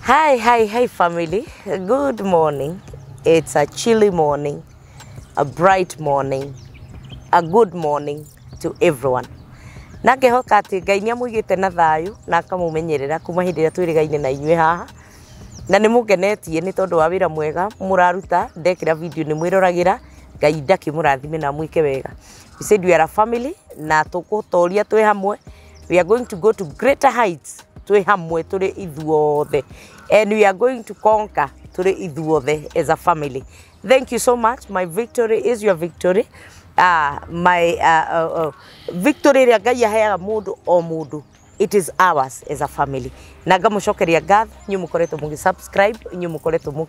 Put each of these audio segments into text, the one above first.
Hi family. Good morning. It's a chilly morning, a bright morning, a good morning to everyone. Nake hoka ati Ngai ni amugite na thayu na akamumenyerera kuma hindi ria twirigaine na inywe haha. Na ni mugenetie ni tondu wa wira mwega muraruta ndekira video ni mwiragira Ngai ndakimurathime na mwike wega. We said we are a family na tukutoria twi hamwe. We are going to go to greater heights twi hamwe turi ithuothe, and we are going to conquer turi ithuothe as a family. Thank you so much. My victory is your victory. Victory ria Ngai aheaga mundu o mundu, it is ours as a family. Na ngamucokeria ngatho inyu mukoretwo mugi subscribe, inyu mukoretwo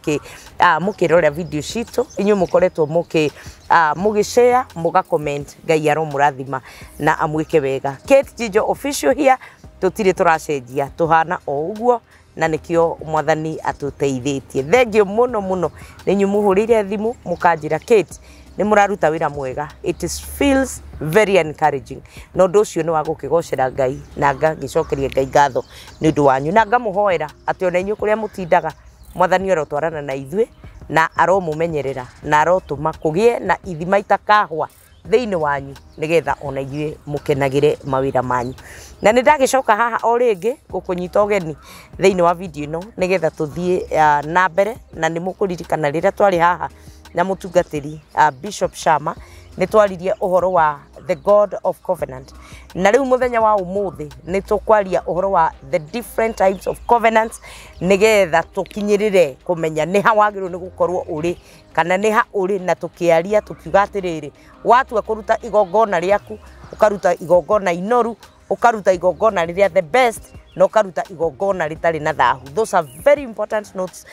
mukirora video citu, inyu mukoretwo mugi share, muga comment. Ngai aromurathima na amwike wega. Kate Jijo official here, tutire turacenjia tuhana o uguo na nikio mwathani atuteithitie. Thengio muno ninyu muhurire thimu mukanjira Kate ni muraruta wira mwega. It feels very encouraging. No ndocio ni wa gukigocera Ngai na ngagicokeria Ngai ngatho ni undu wanyu na ngamuhoera ati ona inyu kuria mutindaga mwathani arotwarana na ithwe na aromumenyerera na arotuma kugie na ithima itakahwa thiini wanyu nigetha ona ithwe mukenagire mawira manyu. Na nindagicoka haha o ringi gukunyita ogeni thiini wa video ino nigetha tuthie na mbere na ni mukuririkana riria twari haha na mutungatiri Bishop Shammah ni twaririe uhoro wa the God of Covenant. Na riu muthenya wa umuthi ni tukwaria uhoro wa the different types of covenants nigetha tukinyirire kumenya ni ha wagirwo ni gukorwo uri kana ni ha uri, na tukiaria tukiuga atiriri watu akuruta igongona riaku ukaruta igongona inoru, ukaruta igongona riria the best, no karuta igongona ritari na thahu. Those are very important notes,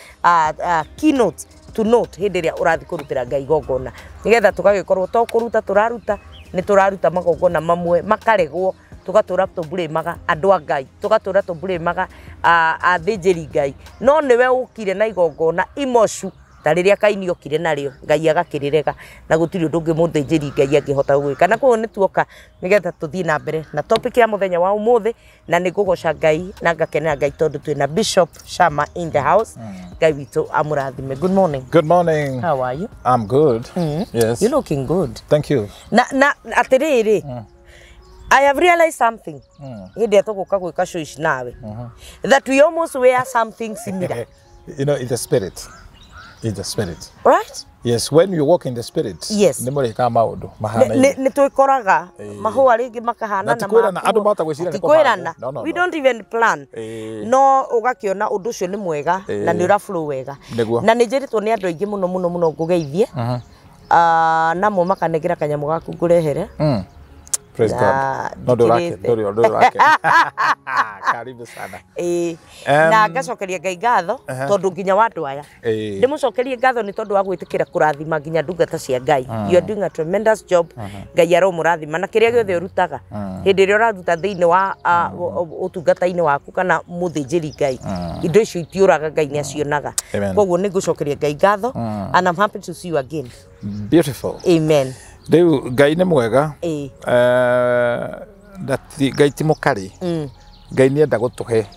keynotes to note hindi ria urathi kurutira Ngai igongona nigetha tugagikorwo to kuruta turaruta ni turaruta magongona mamwe makaregwo tugatura tuburemaga andu a Ngai, tugatura tuburemaga athinjiri Ngai, no niwe ukire na igongona imocu ta riria Kaini okire nario Ngai agakirirega na gutiri undu ungi muthinjiri Ngai angihota gwika. Na koguo ni tuoka nigetha tuthie na mbere na topic ya muthenya wa umuthi na ni gugoca Ngai na ngakenera Ngai tondu twina Bishop Shammah in the house. Ngai witu amurathime. Good morning. Good morning. How are you? I'm good. Yes. You're looking good. Thank you. Na atiriri I have realized something. Hindi atuguka gwika shows nawe that we almost wear something similar. You know, in the spirit. In the spirit. Right? Yes, when you walk in the spirit. Yes. Ni muri ka maundu mahana. Ni twikoraga mahua ringi makahana na makwirana andu bata gwicira niko kwirana. We don't even plan. No ugakiona undu ucio ni mwega na ni ura flow wega. Na ni njiritwo ni andu aingi muno ngugeithie. Namo makanegira kanyamu gaku ngurehere. Praise God. No do rake. Karibu sana. Na ngacokeria Ngai ngatho tondu nginya wandu aya. Ndimucokerie ngatho ni tondu wa gwitikira kurathima nginya ndungata cia Ngai. You are doing a tremendous job. Ngai aromurathima na kiria giothe urutaga. Hindi ria uraruta thiini wa utungata-ini waku kana muthinjiri Ngai. Indo icio itiuraga Ngai ni acionaga. Koguo ni ngucokeria Ngai ngatho and I'm happy to see you again. Beautiful. Amen. Riu Ngai ni mwega. That Ngai ti mukari. Ngai ni enda gutuhe.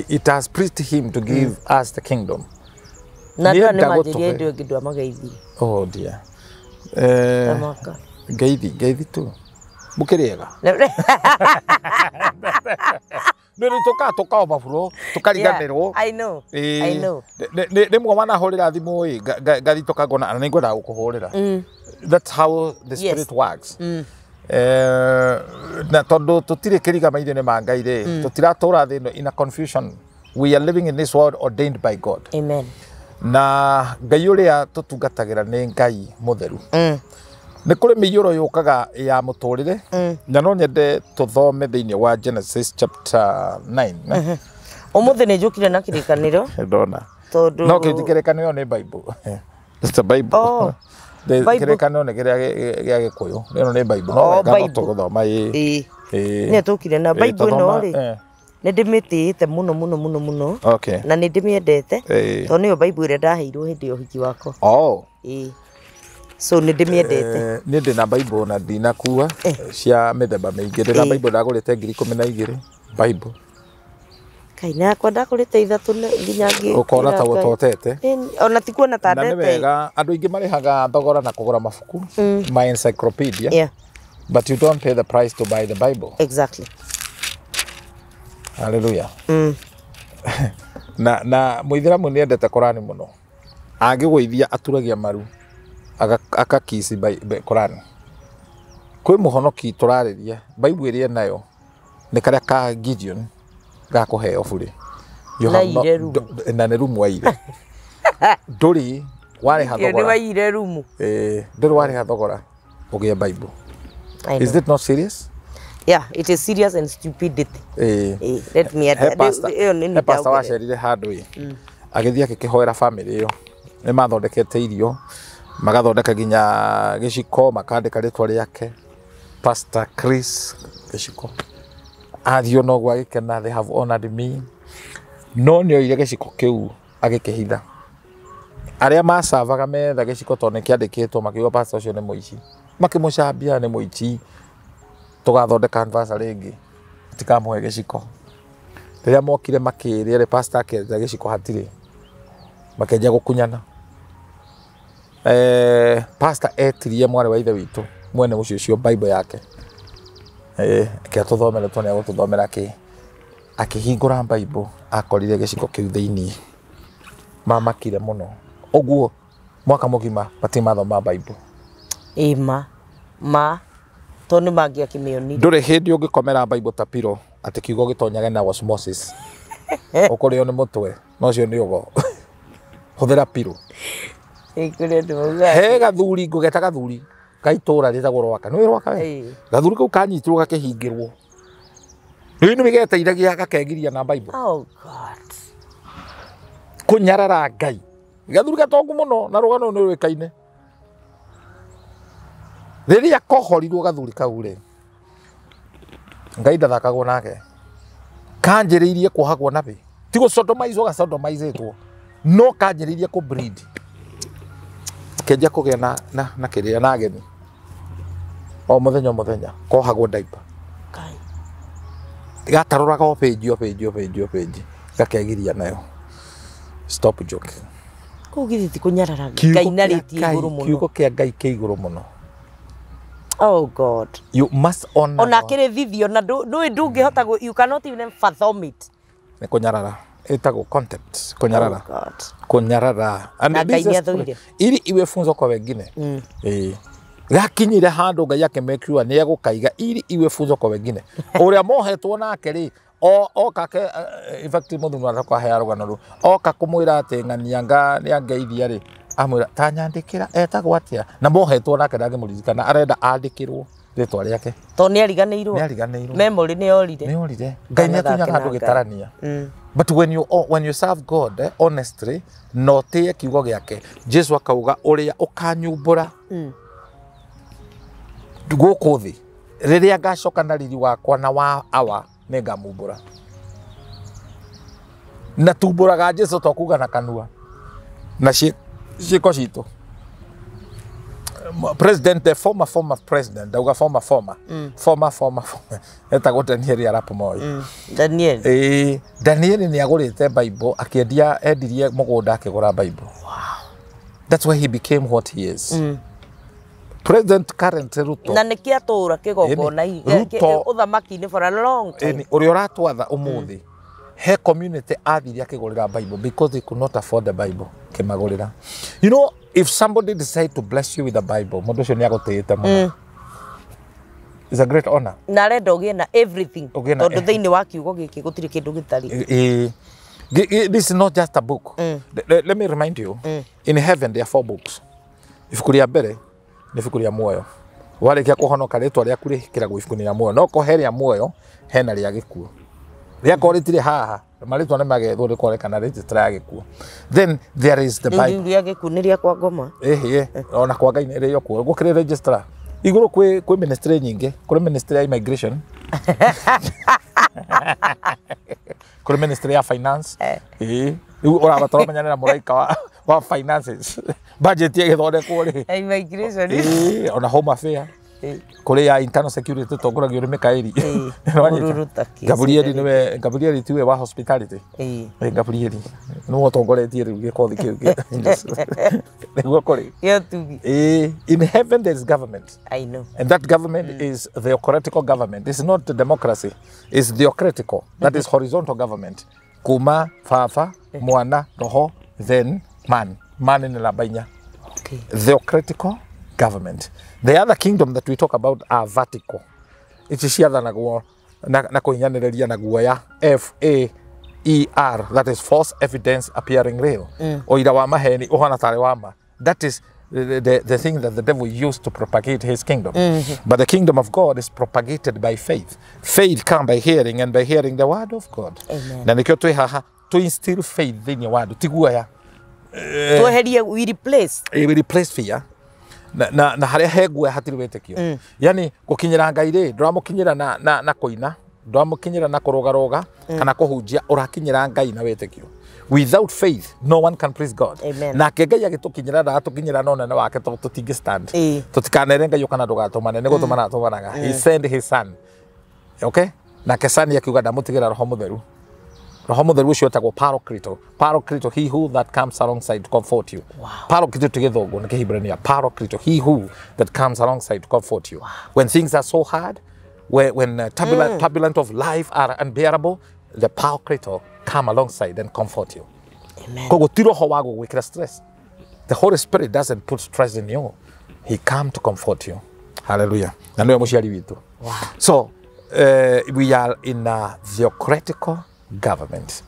It has pleased him to give us the kingdom. Na ndio ni majirie ndio ngindwa mageithi. Oh dear. Ngeithi tu. Mukiriega. Nero toka obafuro tukariganirwo. I know. Ne mwana horira thimu ngathi tukagona na ningwenda gukuhurira. That's how the spirit works. Na tondu tutire kiriga maithine ma Ngai ri tutiratura thino in a confusion. We are living in this world ordained by God. Amen. Na Ngai uria tutungatagira ni Ngai mutheru. Ni kuri miyuro yukaga ya muturire na no nyende tuthome thiini wa Genesis chapter 9. Umuthi ni njukire na kirikaniro. Ndona. Tondu no kirikaniro ni Bible. It's the Bible. Oh. The kirikaniro ni gia Gikuyu. Ino ni Bible. No ga tuguthoma ni tukire na Bible no ri. Ni ndimitiite muno. Okay. Na ni ndimiendete. Tondu niyo Bible ire ndaheirwo hindi yo hiki wako. Oh. So ni ndimiendete. Ni ndi na Bible na ndinakuwa cia mithemba mingi. Ndi na Bible ndagurite 12,000 Bible. kaina kwa ndakurite ithatu nginya ngi ukona ta gutotete ona tikuona ta ndete na wega andu ingi marihaga thogora na kugura mabuku my encyclopedia but you don't pay the price to buy the Bible. Exactly. Hallelujah. na muithiramu ni endete Qurani muno agigwithia aturagia maru akakisi Qurani kwi muhonoki turariria Bible iria nayo ni karia ka Gideon gakuheo buri na ne rumu waire nduri wari hathogora ni waire rumu nduri wari hathogora ugie Bible. Is it not serious? Yeah, it is serious and stupidity. Let me add that. Pastor wacerire handu agithia akihoera family iyo ni mathondekete irio magathondeka ginya giciko makandika ritwa riake Pastor Chris giciko athio no gwa gikena they have honored me no nio ire giciko kiu agikihitha aria macavaga metha giciko tone kiandikitwo makiuga pastor ucio ni muici makimucambia ni muici tugathondeka anniversary ingi tikamuhe giciko riria mokire makiria re pastor akenja giciko hatiri makenja gukunyana pastor etirie mwari wa ithe witu mwene mucio cio Bible yake kia tuthomera tone agututhomera akihingura Bible akorire giciko kiu thiini mamakire muno oguo mwaka mugima batimathoma Bible ma toni magia kimioni ndure hindi ungikomera Bible tapiro ati kiugo gitonyage na osmosis ukorio ni mutwe no cio ni ugo huthira piro ikure nduga he gathuri ngugeta gathuri kaitura ritagwo rwaka ni rwaka we gathuri kau kanyitirwo gakihingirwo ni migeteiragia gakengiria na Bible. Oh God, kunyarara Ngai gathuri gatongu muno na rugano ni rwikaine riria kohorirwo gathuri kau ri Ngai ndathakagwo nake kanjiriirie kuhagwo nabi tigo sodomaizo ga sodomaizetwo no kanjiriirie ku breed kenja kugia na kiria na ageni o muthenya kohagwo diaper Ngai gataruraga o page gakegiria nayo stop joking kugithiti kunyarara Ngai narĩtie igũrũ mũno kiugo kia Ngai ke igũrũ mũno. Oh God, you must honor ona kire thithio na ndungihota you cannot even fathom it ne kunyarara etago contempt kunyarara. Oh God, kunyarara ili iwe funzo kwa wengine gakinyire handu Ngai akemekua ni egukaiga ili iwe funzo kwa wengine uria mohetwo nake ri o kake in fact muthumu atakwa hea rugano ru o kakumwira ati ng'anianga ni angeithia ri amwira tanyandikira etagwo atia na mohetwo nake ndagimuririkana arenda andikirwo ritwa riake to ni ariganirwo memory ni yorire Ngai ni atunyaga andu gitarania. But when you serve God honestly no tie kiugo giake Jesu akauga uria ukanyumbura guku thi riria ngacoka na riri wakwa na wa awa ni ngamumbura na tumburaga Jesu tokuga na kanua na ciiko citu president the former president dauga former etagwo Daniel arap Moi Daniel ni agurite Bible endirie mugunda akigura Bible. Wow, that's why he became what he is. President current Ruto na nikia tura kigongona uthamaki-ini for a long time uri uratwatha umuthi he community athiria akigurira Bible because they could not afford the Bible kimagurira. You know, if somebody decide to bless you with the Bible mundu ucio ni agutite muno. It's a great honor na renda ugie na everything tondu thiini wa kiugo giki gutiri kindu gitari. This is not just a book. Let me remind you, in heaven there are 4 books. Ibuku ria mbere ni ibuku ria muoyo warikia kuhonoka ritwa riaku rihikiragwo ibuku-ini ria muoyo no koheria muoyo hena ria gikuo ria koritire haha maritwa ni magethwo rikoreka register ya gikuo. Then there is the Bible ria gikuo ni ria kwa ngoma ona kwa Ngai ni ria kuo gukire register iguru kwi ministry nyingi kuri ministry ya immigration kuri ministry ya finance ura batoro menyana na muraika wa finances budget ya githondekwo ri immigration ona home affairs kuri ya internal security tongoragio ni Mikaeli Mururutaki. Gabrieli tiwe wa hospitality Gabrieli no tongoretie riu gikothi kiu niguo kuri in heaven there is government. I know. And that government is theocratical government. It's not democracy. It's theocratical. That is horizontal government. Kuma, Fafa, Mwana, Roho, then man. Man in Labanya. Okay. Theocratical government. The other kingdom that we talk about are vertical. It's shiatha naguo na kuhinyaniriria naguo ya FAER, that is false evidence appearing real. Oira wa maheni ohana tare wa ma. That is the thing that the devil used to propagate his kingdom. But the kingdom of God is propagated by faith. Faith comes by hearing, and by hearing the word of God. Amen. Na nikio twi haha to instill faith thini word tiguoya we replace fear na haria hegua hatiri wetekio. Yani gukinyira Ngai ri nduramukinyira na koina, nduramukinyira na kurogaroga kana kuhunjia, urakinyira Ngai na wetekio. Without faith, no one can please God. Amen. Na Ngai agitukinyira na atukinyira no nene wake tutingi stand. Tutikanere Ngai ukana ndugatumane nigo tumana tumanaga. He sent his son. Okay? Na kesani yakiuga ndamutigira Roho Mutheru. Roho Mutheru ucio etagwo Paracleto. Paracleto, he who that comes alongside to comfort you. Wow. Paracleto tigithogo ni Kihibirania. Paracleto, he who that comes alongside to comfort you. Wow. When things are so hard, when turbulent of life are unbearable, the Paracleto come alongside and comfort you. Amen. Kogo tiro ho wago wikira stress. The Holy Spirit doesn't put stress in you. He comes to comfort you. Hallelujah. Na ndio muciari witu. Wow. So, we are in a theocratical government.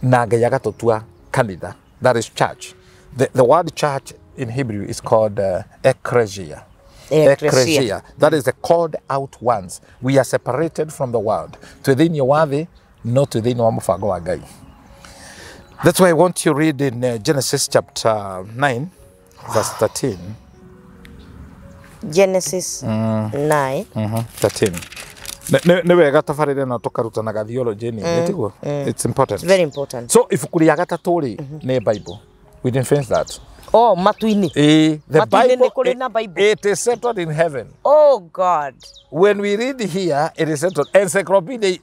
Na Ngai agatutua Canada, that is church. The word church in Hebrew is called ecclesia. Ecclesia. That is the called out ones. We are separated from the world. Twithin your wathi, not within wa mufango wa Ngai. That's why I want to read in Genesis chapter 9, verse 13. Genesis 9. 13. Ne wega tafarire na tukarutanaga theology ni nitiguo. It's important. It's very important. So ibuku ria gatatu ri ne Bible. We didn't finish that. Oh, matuini. The Bible, it is settled in heaven. Oh God. When we read here, it is settled. Encyclopedia,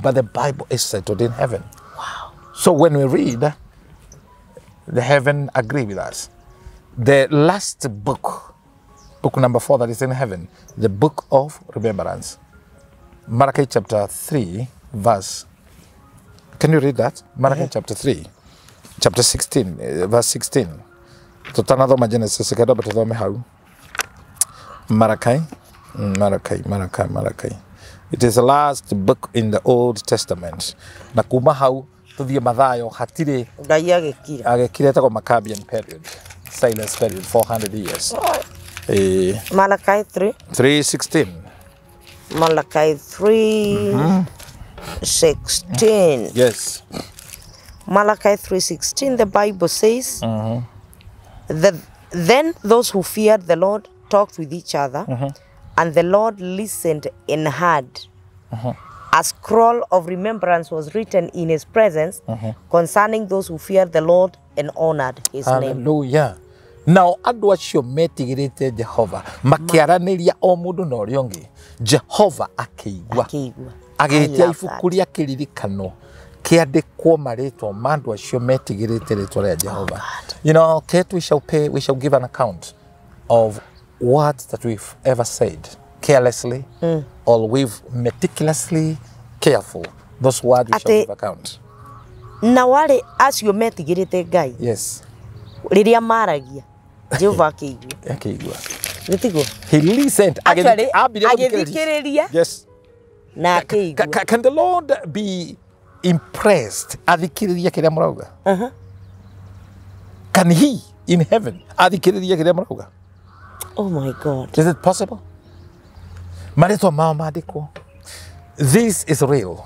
but the Bible is settled in heaven. Wow. So when we read, the heaven agree with us. The last book number 4 that is in heaven, the book of remembrance. Malachi chapter 3, verse. Can you read that? Malachi chapter 3, chapter 16, verse 16. Tutanadhoma Genesis kidogo tuthome hau. Malachi. It is the last book in the Old Testament. Na kuma hau tuthie Mathayo hatire Ngai agekira etagwo Maccabean period, silence period, 400 years. Malachi 3. 3:16. Malachi 3:16. Yes. Malachi 3:16. The Bible says, then those who feared the Lord talked with each other, and the Lord listened and heard. A scroll of remembrance was written in his presence concerning those who feared the Lord and honored his name. Hallelujah. Now, andu acio metigirite Jehova makiaraniria o mundu na uria ungi, Jehova akiigua agitia ibuku ria kiririkano kiandikwo maritwa mandu acio metigirite ritwa ria Jehova. You know, we shall give an account of words that we've ever said carelessly or we've meticulously careful. Those words we shall give account. Na wale acio metigirite Ngai. Yes. Riria maragia Jehova akiigua. Gitigo. He listened. Agithikiriria. Yes. Na akiigua. Can the Lord be impressed? Athikiriria kiria murauga. Can he in heaven athikiriria kiria murauga? Oh my God. Is it possible? Maritwa mao mandikwo. This is real.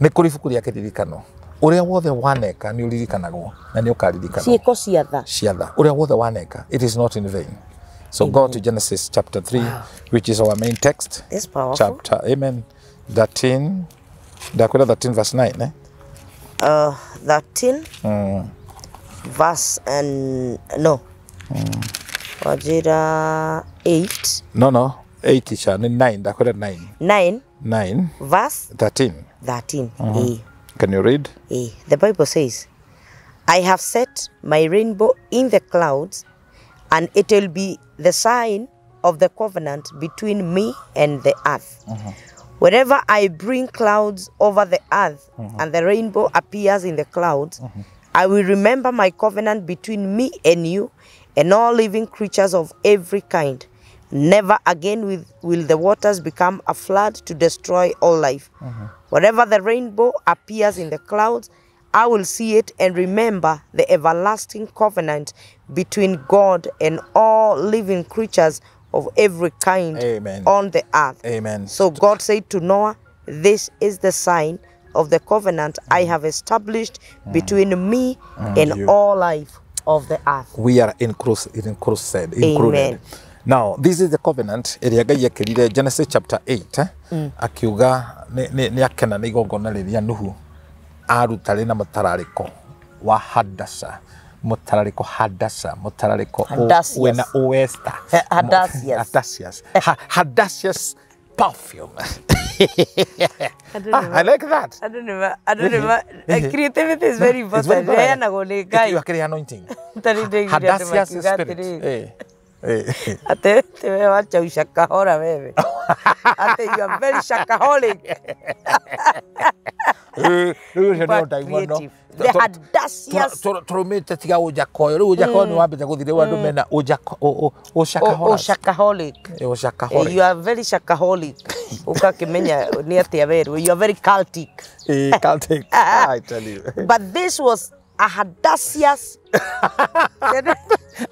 Ni kuri ibuku ria kiririkano. Uria wothe waneka ni uririkanagwo na ni ukaririkanwo. Ciiko ciatha. Ciatha. Uria wothe waneka. It is not in vain. So go to Genesis chapter 3, which is our main text. It's powerful. Chapter, amen. 13 verse 9, eh? 13 verse and no. Wajira 8. No 8 cha ni 9 ndakwenda 9 verse 13. Can you read? The Bible says, I have set my rainbow in the clouds, and it will be the sign of the covenant between me and the earth. Wherever I bring clouds over the earth and the rainbow appears in the clouds, I will remember my covenant between me and you and all living creatures of every kind. Never again will the waters become a flood to destroy all life. Wherever the rainbow appears in the clouds, I will see it and remember the everlasting covenant between God and all living creatures of every kind on the earth. So God said to Noah, this is the sign of the covenant I have established between me and all life of the earth. We are included. Now, this is the covenant. Genesis chapter 8. Akiuga ni akena ni gongona riria Nuhu arutare na mutarariko wa Hadasa. Mutarariko Hadasa. Mutarariko wena oesta. Hadasias perfume. I like that. I don't know. Creativity is very important. You are carrying anointing. Hadasias spirit. Ate te wacha ushakahora wewe. Ate you are very shakaholic. The Hadasias. Toromete tiga ujakoyo. Ujakoyo ni wabita kuthire wandu mena ushakaholic. You are very shakaholic. Ukakimenya ni atia weru. You are very cultic. Cultic. I tell you. But this was a Hadasias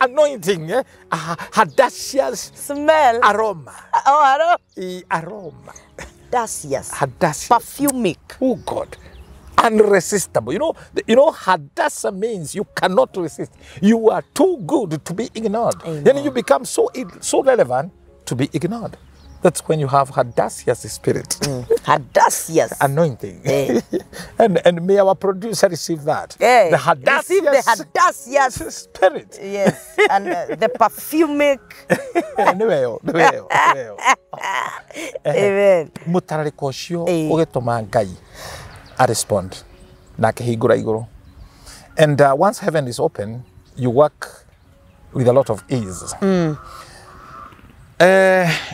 anointing, Hadasias smell, aroma. Oh, aroma. Hadasias. Perfumic. Oh God. Unresistible. You know, Hadassa means you cannot resist. You are too good to be ignored. Then you become so relevant to be ignored. That's when you have Hadasias spirit. Hadasias. Anointing. And may our producer receive that. The Hadasias spirit. Yes. And the perfumic. Amen. Mutarariko cio ugetoma Ngai a respond na kehingura iguru. And once heaven is open, you work with a lot of ease.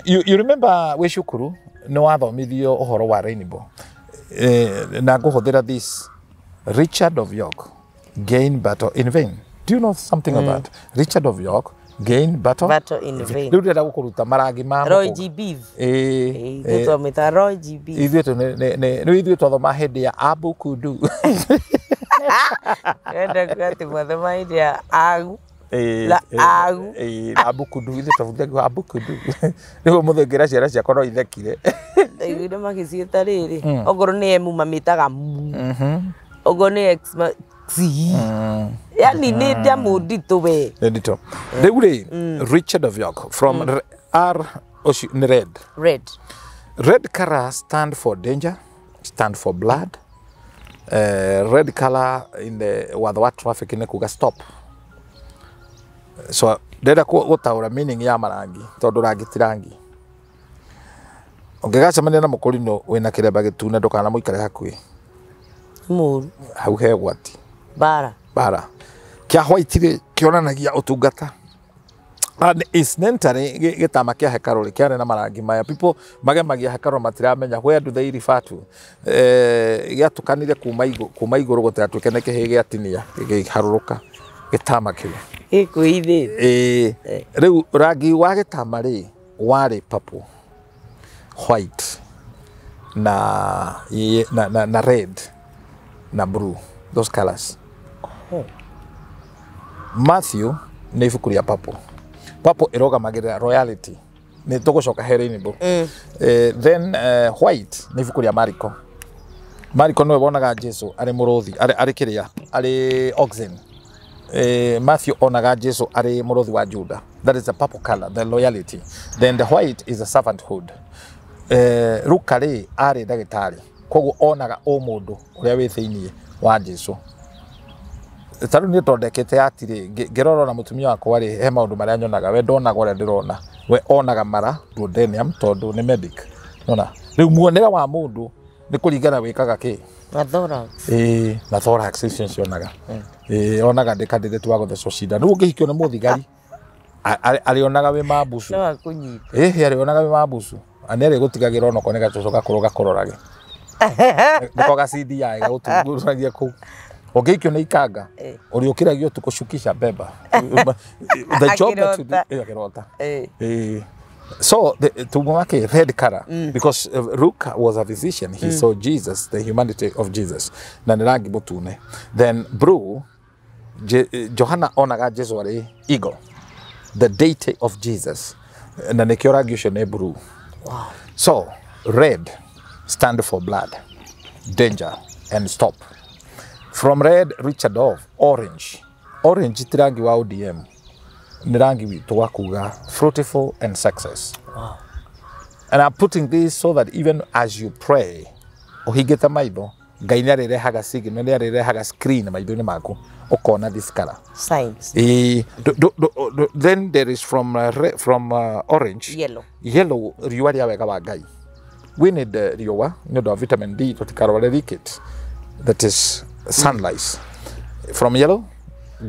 You remember we shukuru no athomithio uhoro wa rainbow. Na nguhuthira this Richard of York gain battle in vain. Do you know something of that? Richard of York gain battle in vain. Riu ndira gukuruta marangi ma Roy GB. Gutomita Roy GB. Ithuĩ twathoma hĩndĩ ya Abukudu. Enda kwati mwathoma hĩndĩ ya Agu. Abukudu ithuĩ twabundithagio Abukudu. Nĩguo mũthũngĩra ciara ciakwa no ithekire. Ndaiguire magĩciĩta rĩrĩ. Ongorwo nĩ emu mamĩtaga mu. Ongorwo nĩ x yani nĩ ndamũ nditũ we. Nditũ. Rĩu rĩ Richard of York from R red. Red color stand for danger, stand for blood. Red color in the what traffic in kuga stop. So ndenda gũtaũra meaning ya marangi tondũ rangi ti rangi. Ũngĩgacemania na mũkũrinũ wĩna kĩremba gĩtune ndũkanamũikare hakuhĩ. Mũru. Hau he gwati. Bara. Kia white rĩ kĩonanagia ũtungata. And incidentally gĩtama kĩa hekarũ rĩ kĩarĩ na marangi maya. People magemagia hekarũ matiramenya where do they refer to. Gĩatukanire kuma igũrũ gũtigatuĩke nĩ kĩhĩ gĩatinia gĩharũrũka gĩtama kĩu. Rĩu rangi wa gĩtama rĩ warĩ purple, white na red na blue, those colors. Matthew nĩ ibuku rĩa purple. Purple ĩrũgamagĩrĩra royalty. Nĩ tũgũcoka he rainbow. Then white nĩ ibuku rĩa Mariko. Mariko nĩwe wonaga Jesu arĩ mũrũthi arĩ kĩrĩa arĩ oxen. Matthew onaga Jesu arĩ mũrũthi wa Juda. That is the purple color, the loyalty. Then the white is the servanthood. Luka rĩ arĩ ndagĩtarĩ. Koguo onaga o mũndũ ũrĩa wĩ thĩinĩ wa Jesu. taru ni tondekete atiri ngiroro na mutumia wakwa ri he maundu maria nyonaga we ndona gore ndirona we onaga mara duodenum tondu ni medic nona riu muonera wa mundu ni kuringana wikaga ki na thorax na thorax cionaga onaga ndikandire tu wagotheco cinda nu ngihikio ni muthigari arionaga we mabucu no akunyita arionaga we mabucu anere gutigagira ono konega cocoka kuroga kororage ndiko ga CD ya gutunguragia ku ogikio ni ikanga uri ukiragio tukushukisha beba the job that you do kirota so tumwake red color because Luke was a physician. He saw Jesus, the humanity of Jesus, na rangi mutune. Then blue Johanna onaga Jesu ari eagle, the deity of Jesus, na nikioragisho ne blue. Wow. So red stand for blood, danger and stop. From red Richard of orange tirangi wa ODM ni rangi witu wa kuga fruitful and success. Wow. And I'm putting this so that even as you pray ohigeta maitho Ngai ni arehaga signal ni arehaga screen maitho ni maku ukona this color signs. Then there is from orange yellow riua ria wega wa Ngai. We need riua ni do vitamin D tutikarore ricket, that is sunlight. From yellow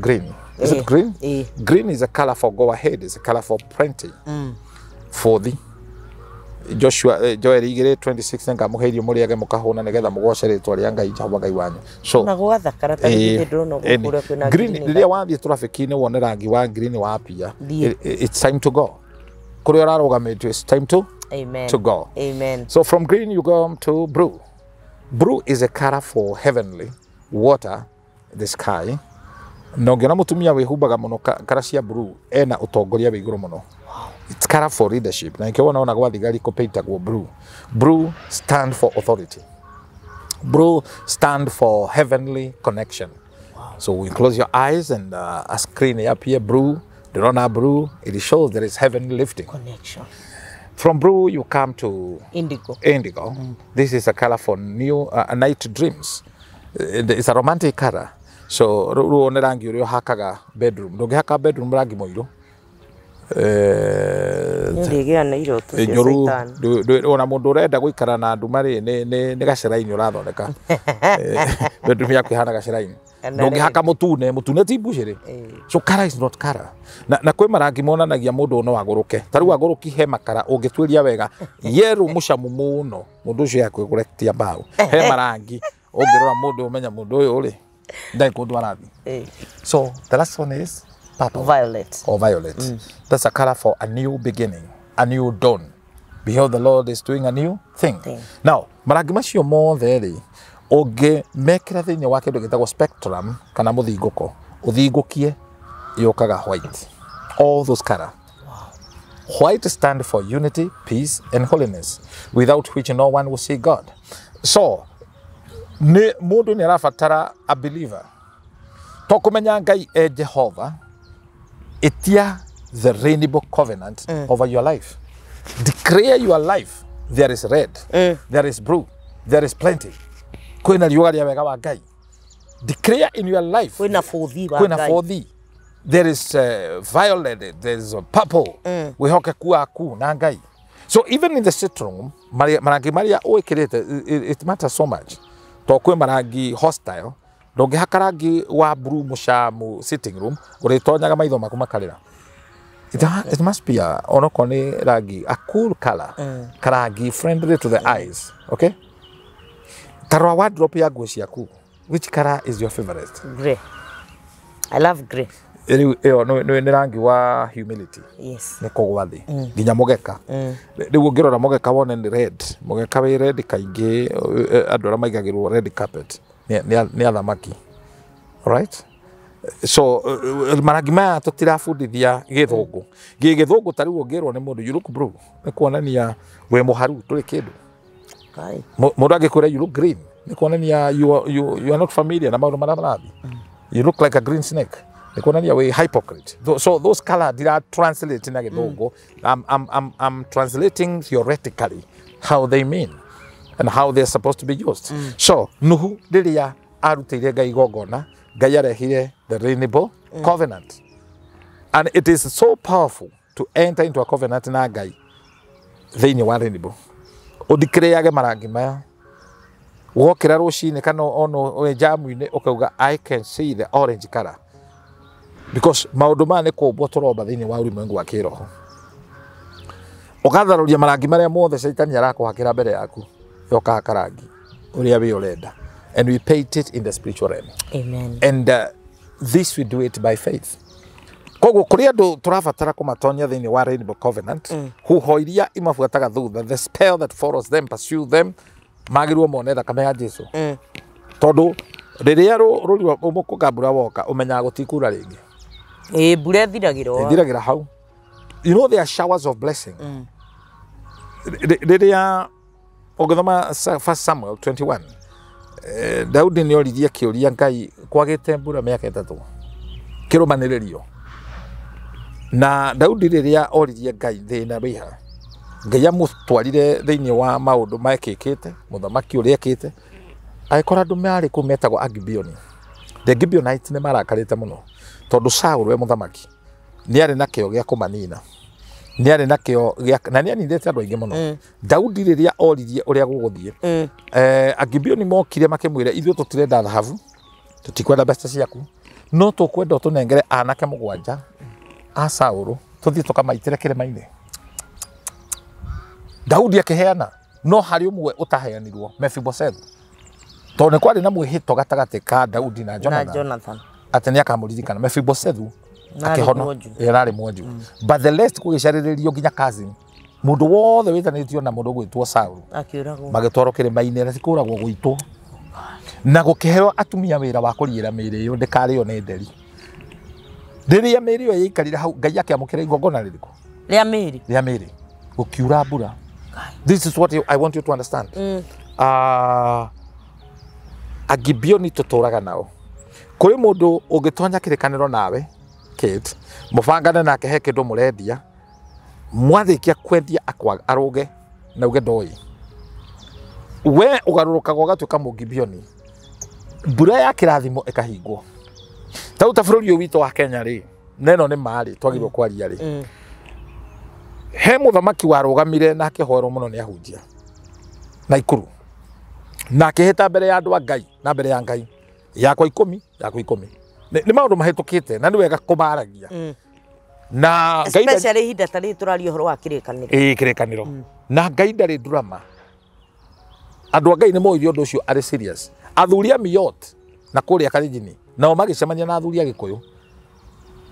green. Is it green? Green is a color for go ahead, it's a color for plenty. For the Joshua Joel 26 ngamuheirio muriage mukahuna negetha mugocere twaria Ngai Jehova Ngai wanyu. So na gwatha karata ni ndrono gukura kwina green riria wathie traffic-ini wone rangi wa green wa pia it's time to go. Kuri orarugamite it's time to go. Amen. So from green you go to blue. Blue is a color for heavenly water, the sky. No ngena mutumia wihumbaga muno karacia blue ena utongoria we iguru muno. It's color for leadership. Na ikiona ona gwa thigari ko painta go blue. Blue stand for authority. Blue stand for heavenly connection. Wow. So we close your eyes and a screen up here blue, the runner blue, it shows there is heavenly lifting. Connection. From blue you come to indigo. This is a color for new night dreams. It's a romantic color. So ruone rangi urio hakaga bedroom. Ndoge haka bedroom rangi moiro. Ndigea na iroto cia Satan. Ona mundu urenda guikara na ndumari ni gaciraini urathondeka. Bedroom yaku ihana gaciraini. Ndoge haka mutune ti buciri. So color is not color. Na kwe marangi monanagia mundu no aguruke. Taru aguruki he makara ungitwiria wega. Yeru mucamu muno. Mundu ucio yakwe kuretia mbao. He marangi ungirora mundu umenya mundu uyu uri. So the last one is purple. Violet. Or violet. That's a color for a new beginning, a new dawn. Behold, the Lord is doing a new thing. Now, marangi macio mothe oge mekira thiini wa kindu gitagwo spectrum kana muthinguko uthingukie yokaga white. All those color. Wow. White stand for unity, peace and holiness, without which no one will see God. So ni mundu ni arafatara a believer to kumenya Ngai Jehova etia the rainbow covenant over your life. Declare your life. There is red, there is blue, there is plenty. Kwina riua ria wega wa Ngai. Declare in your life. Kwina fothi wa Ngai. There is violet, there is purple. We hoke ku na Ngai. So even in the sitting room, marangi maria oikirete, it matters so much. To kwe marangi hostile, ndonge hakarangi wa blue mushamu sitting room, uritonyaga maitho maku makarira. It must be onokoni rangi, a cool color, karangi friendly to the eyes, okay? Tarwa wardrobe ya nguo ciaku, which color is your favorite? Grey. I love grey. Ni rangi wa humility. Yes. Ni kogwathi. Nginya mogeka. Riu ngirora mogeka wone ni red. Mogeka wi red kaingi andu ara maigagirwo red carpet. Ni athamaki. Alright? So marangi maya tutirafundithia githungu. Githungu tariu ngirwo ni mundu you look blue. Ni kuonania we muharu turi kindu. Kai. Mundu agikwira you look green. Ni kuonania you are not familiar na maundu maria marathi. You look like a green snake. Nikuonania we hypocrite. So those colors did I translate in Githungu. I'm translating theoretically how they mean and how they're supposed to be used. So nuhu riria arutire Ngai igongona Ngai arehire the Rainbow Covenant. And it is so powerful to enter into a covenant na Ngai thĩinĩ wa Rainbow. Ũthikĩrĩage marangi maya. Wokĩra rũcinĩ kana ono jamu-inĩ ũkauga I can see the orange color. Because maũndũ maya nĩ kũmbwo tũromba thĩinĩ wa ũlimwengu wa kĩroho. Ũgatharũria marangi marĩa mothe Saitani arakũhakĩra mbere yaku. Yoka karangi ũrĩa we ũrenda. And we paint it in the spiritual realm. Amen. And this we do it by faith. Koguo kũrĩ andũ tũrabatara kũmatonya thĩinĩ wa Rainbow Covenant, huho iria imabuataga thutha, the spell that follows them, pursue them, magĩrĩrwo mone thakame ya Jesu. Tondũ rĩrĩa rũri rwa Mukunga mbura woka ũmenyaga gũtikura rĩngĩ. Mbura ĩthiragĩra. Ĩthiragĩra hau. You know there are showers of blessing. Rĩrĩa ũgĩthoma 1 Samuel 21, Daudi nĩ oririe kĩũria Ngai kwagĩte mbura mĩaka 3. Kĩrũmanĩrĩrio. Na Daudi rĩrĩa oririe Ngai thĩna wĩha. Ngai amũtwarire thĩinĩ wa maũndũ mekĩkĩte, mũthamaki ũrĩa ekĩte. Agĩkora andũ marĩ kũu metagwo Agibeoni. The Gibeonites nĩ marakarĩte mũno. Tondũ Saũlũ we mũthamaki nĩ arĩ na kĩo gĩa kũmanina. Nĩ arĩ na kĩo gĩa na nĩ anindĩte andũ aingĩ mũno. Daudi rĩrĩa oririe ũrĩa gũgũthiĩ. Agibeoni mokire makĩmwĩra ithuĩ tũtirenda thahabu. Tũtikwenda mbeca ciaku. No tũkwenda tũnengere anake 7 a Saũlũ tũthiĩ tũkamaitĩre kĩrĩma-inĩ. Daudi akĩheana no harĩ ũmwe ũtaheanirwo Mephibosheth. Tondũ nĩ kwarĩ na mwĩhĩto gatagatĩ ka Daudi na Jonathan. Atĩ nĩ akamũririkana Mephibosheth akĩhono yararĩ mwonju. But the rest kũgĩcarĩrĩrio nginya cousin. Mũndũ wothe wĩtanĩtio na mũndũ gwĩtwo Saũlũ akĩũragwo magĩtwarwo kĩrĩma-inĩ na tikũragwo gwitũ. Na gũkĩheo atumia wĩra wa kũriĩra mĩĩrĩ ĩyo ndĩkarĩo nĩ nderi. Rĩrĩa mĩĩrĩ ĩyo yaikarire hau Ngai akĩamũkĩra igongona rĩrĩkũ? Rĩa mĩĩrĩ. Gũkiura mbura. This is what I want you to understand. Agibeoni tũtũraga nao. Kũrĩ mũndũ ũngĩtonya kĩrĩkanĩro nawe, Kate, mũbangane nake he kĩndũ mũrendia, mwathĩkia kwendia arũge na uge ndoĩ. We ũgarũrũkaga ũgatuĩka Mũgibeoni. Mbura ya kĩrathimo ĩkahingwo. Ta bũrũri ũyũ witũ wa Kenya rĩ, neno nĩ marĩ twagĩrĩirwo kwaria rĩ. He mũthamaki warũgamire na akĩhoerwo mũno nĩ ahunjia. Naikuru. Na akĩhĩta mbere ya andũ a Ngai na mbere ya Ngai. Yakwa 10, yakwa 10. Nĩ maũndũ mahĩtũkĩte na nĩ wega kũmaragia. Na Ngai especially ihinda ta rĩrĩ tũraria ũhoro wa kĩrĩkanĩro. Kĩrĩkanĩro. Na Ngai ndarĩ drama. Andũ a Ngai nĩ moigire ũndũ ũcio arĩ serious. Athuri a Miyot na kũrĩa Kalenjin nao magĩcemania na athuri a Gĩkũyũ.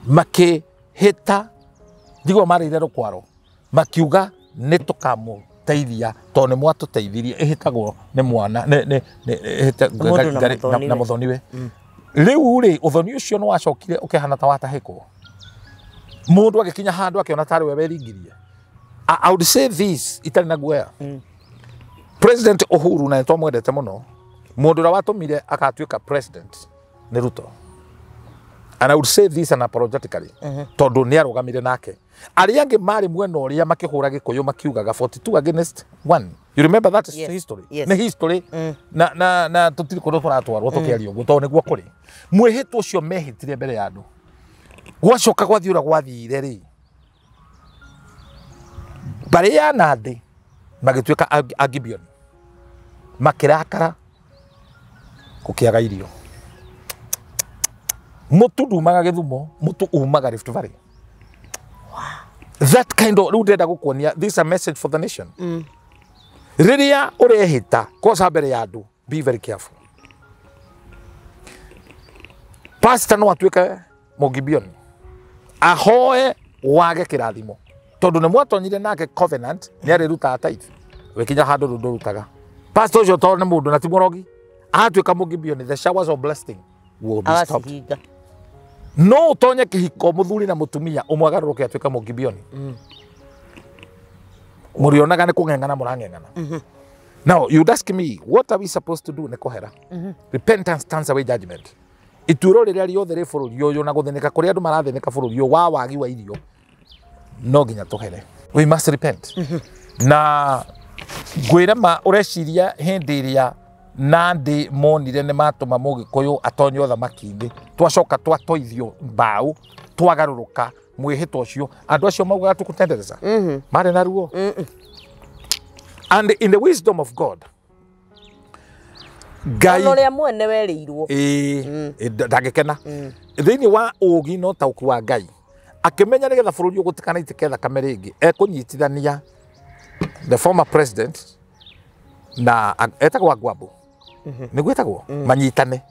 Makĩhĩta ndigwa marĩire rũkwaro. Makiuga nĩ tũkamũteithia tondũ nĩ mwatũteithirie ĩhĩtagwo nĩ mwana na mũthoniwe. Rĩu rĩ ũthoni ũcio nĩ wacokire ũkĩhana ta watahĩkwo. Mũndũ agĩkinya handũ akĩona tarĩ we weringirie. I would say this itarĩ na guoya. President Uhuru na nĩtwamwendete mũno. Mũndũ ũrĩa watũmire agatuĩka president nĩ Ruto. And I would say this unapologetically. Tondũ nĩ arũgamire nake. Arĩa angĩ marĩ mwena ũrĩa makĩhũra Gĩkũyũ makiugaga 42 against 1. You remember that history? Nĩ history. Na tũtirĩ kũndũ tũratwarwo tũkĩaria ũguo tondũ nĩguo kũrĩ. Mwĩhĩtwo ũcio mehĩtire mbere ya andũ. Gwacoka gwathiĩ ũrĩa gwathire rĩ. Mbarĩ ya Nandĩ magĩtuĩka Agibeoni. Makĩrakara gũkĩaga irio. Mũtu ndumaga Gĩthumo, mũtu umaga Rift Valley. That kind of rĩu ndĩrenda gũkuonia, this is a message for the nation. Rĩrĩa ũrehĩta koca mbere ya andũ, be very careful. Pastor no atuĩke Mũgibeoni. Ahoe wage kĩrathimo. Tondũ nĩ mwatonyire nake covenant, nĩ arĩrutaga tithe. Wĩkinya handũ ndũrutaga. Pastor ũcio tondũ nĩ mũndũ na ti mũrogi. Atuĩka Mũgibeoni, the showers of blessing will be stopped. No ũtonye kĩhiko mũthuri na mũtumia ũmwagarũrũke atuĩka Mũgibeoni. Mũrĩonaga nĩ kũng'eng'ana mũrang'eng'ana. Now you'd ask me, what are we supposed to do? Nĩ kũhera. Repentance turns away judgment. Ituĩro rĩrĩa riothe rĩ bũrũri ũyũ na gũthĩnĩka kũrĩa andũ marathĩnĩka bũrũri ũyũ wa wagi wa irio no nginya tũhere. We must repent. Na ngwĩra ma ũreciria hĩndĩ ĩrĩa Nandi monire nĩ matũma Mũgĩkũyũ atonye ũthamaki-inĩ twacoka twatoithio mbaũ twagarũrũka mwĩhĩtwa ũcio andũ acio maugaga tũkũtendereza marĩ na ruo and in the wisdom of God Ngai onoria mwene werĩirwo ndangĩkena thĩinĩ wa ũũgi no taũku wa Ngai akĩmenya nĩgetha bũrũri ũgũtikanaitĩke thakame rĩngĩ ekũnyitithania the former president na etagwo Agwambo nĩgwĩtagwo manyitane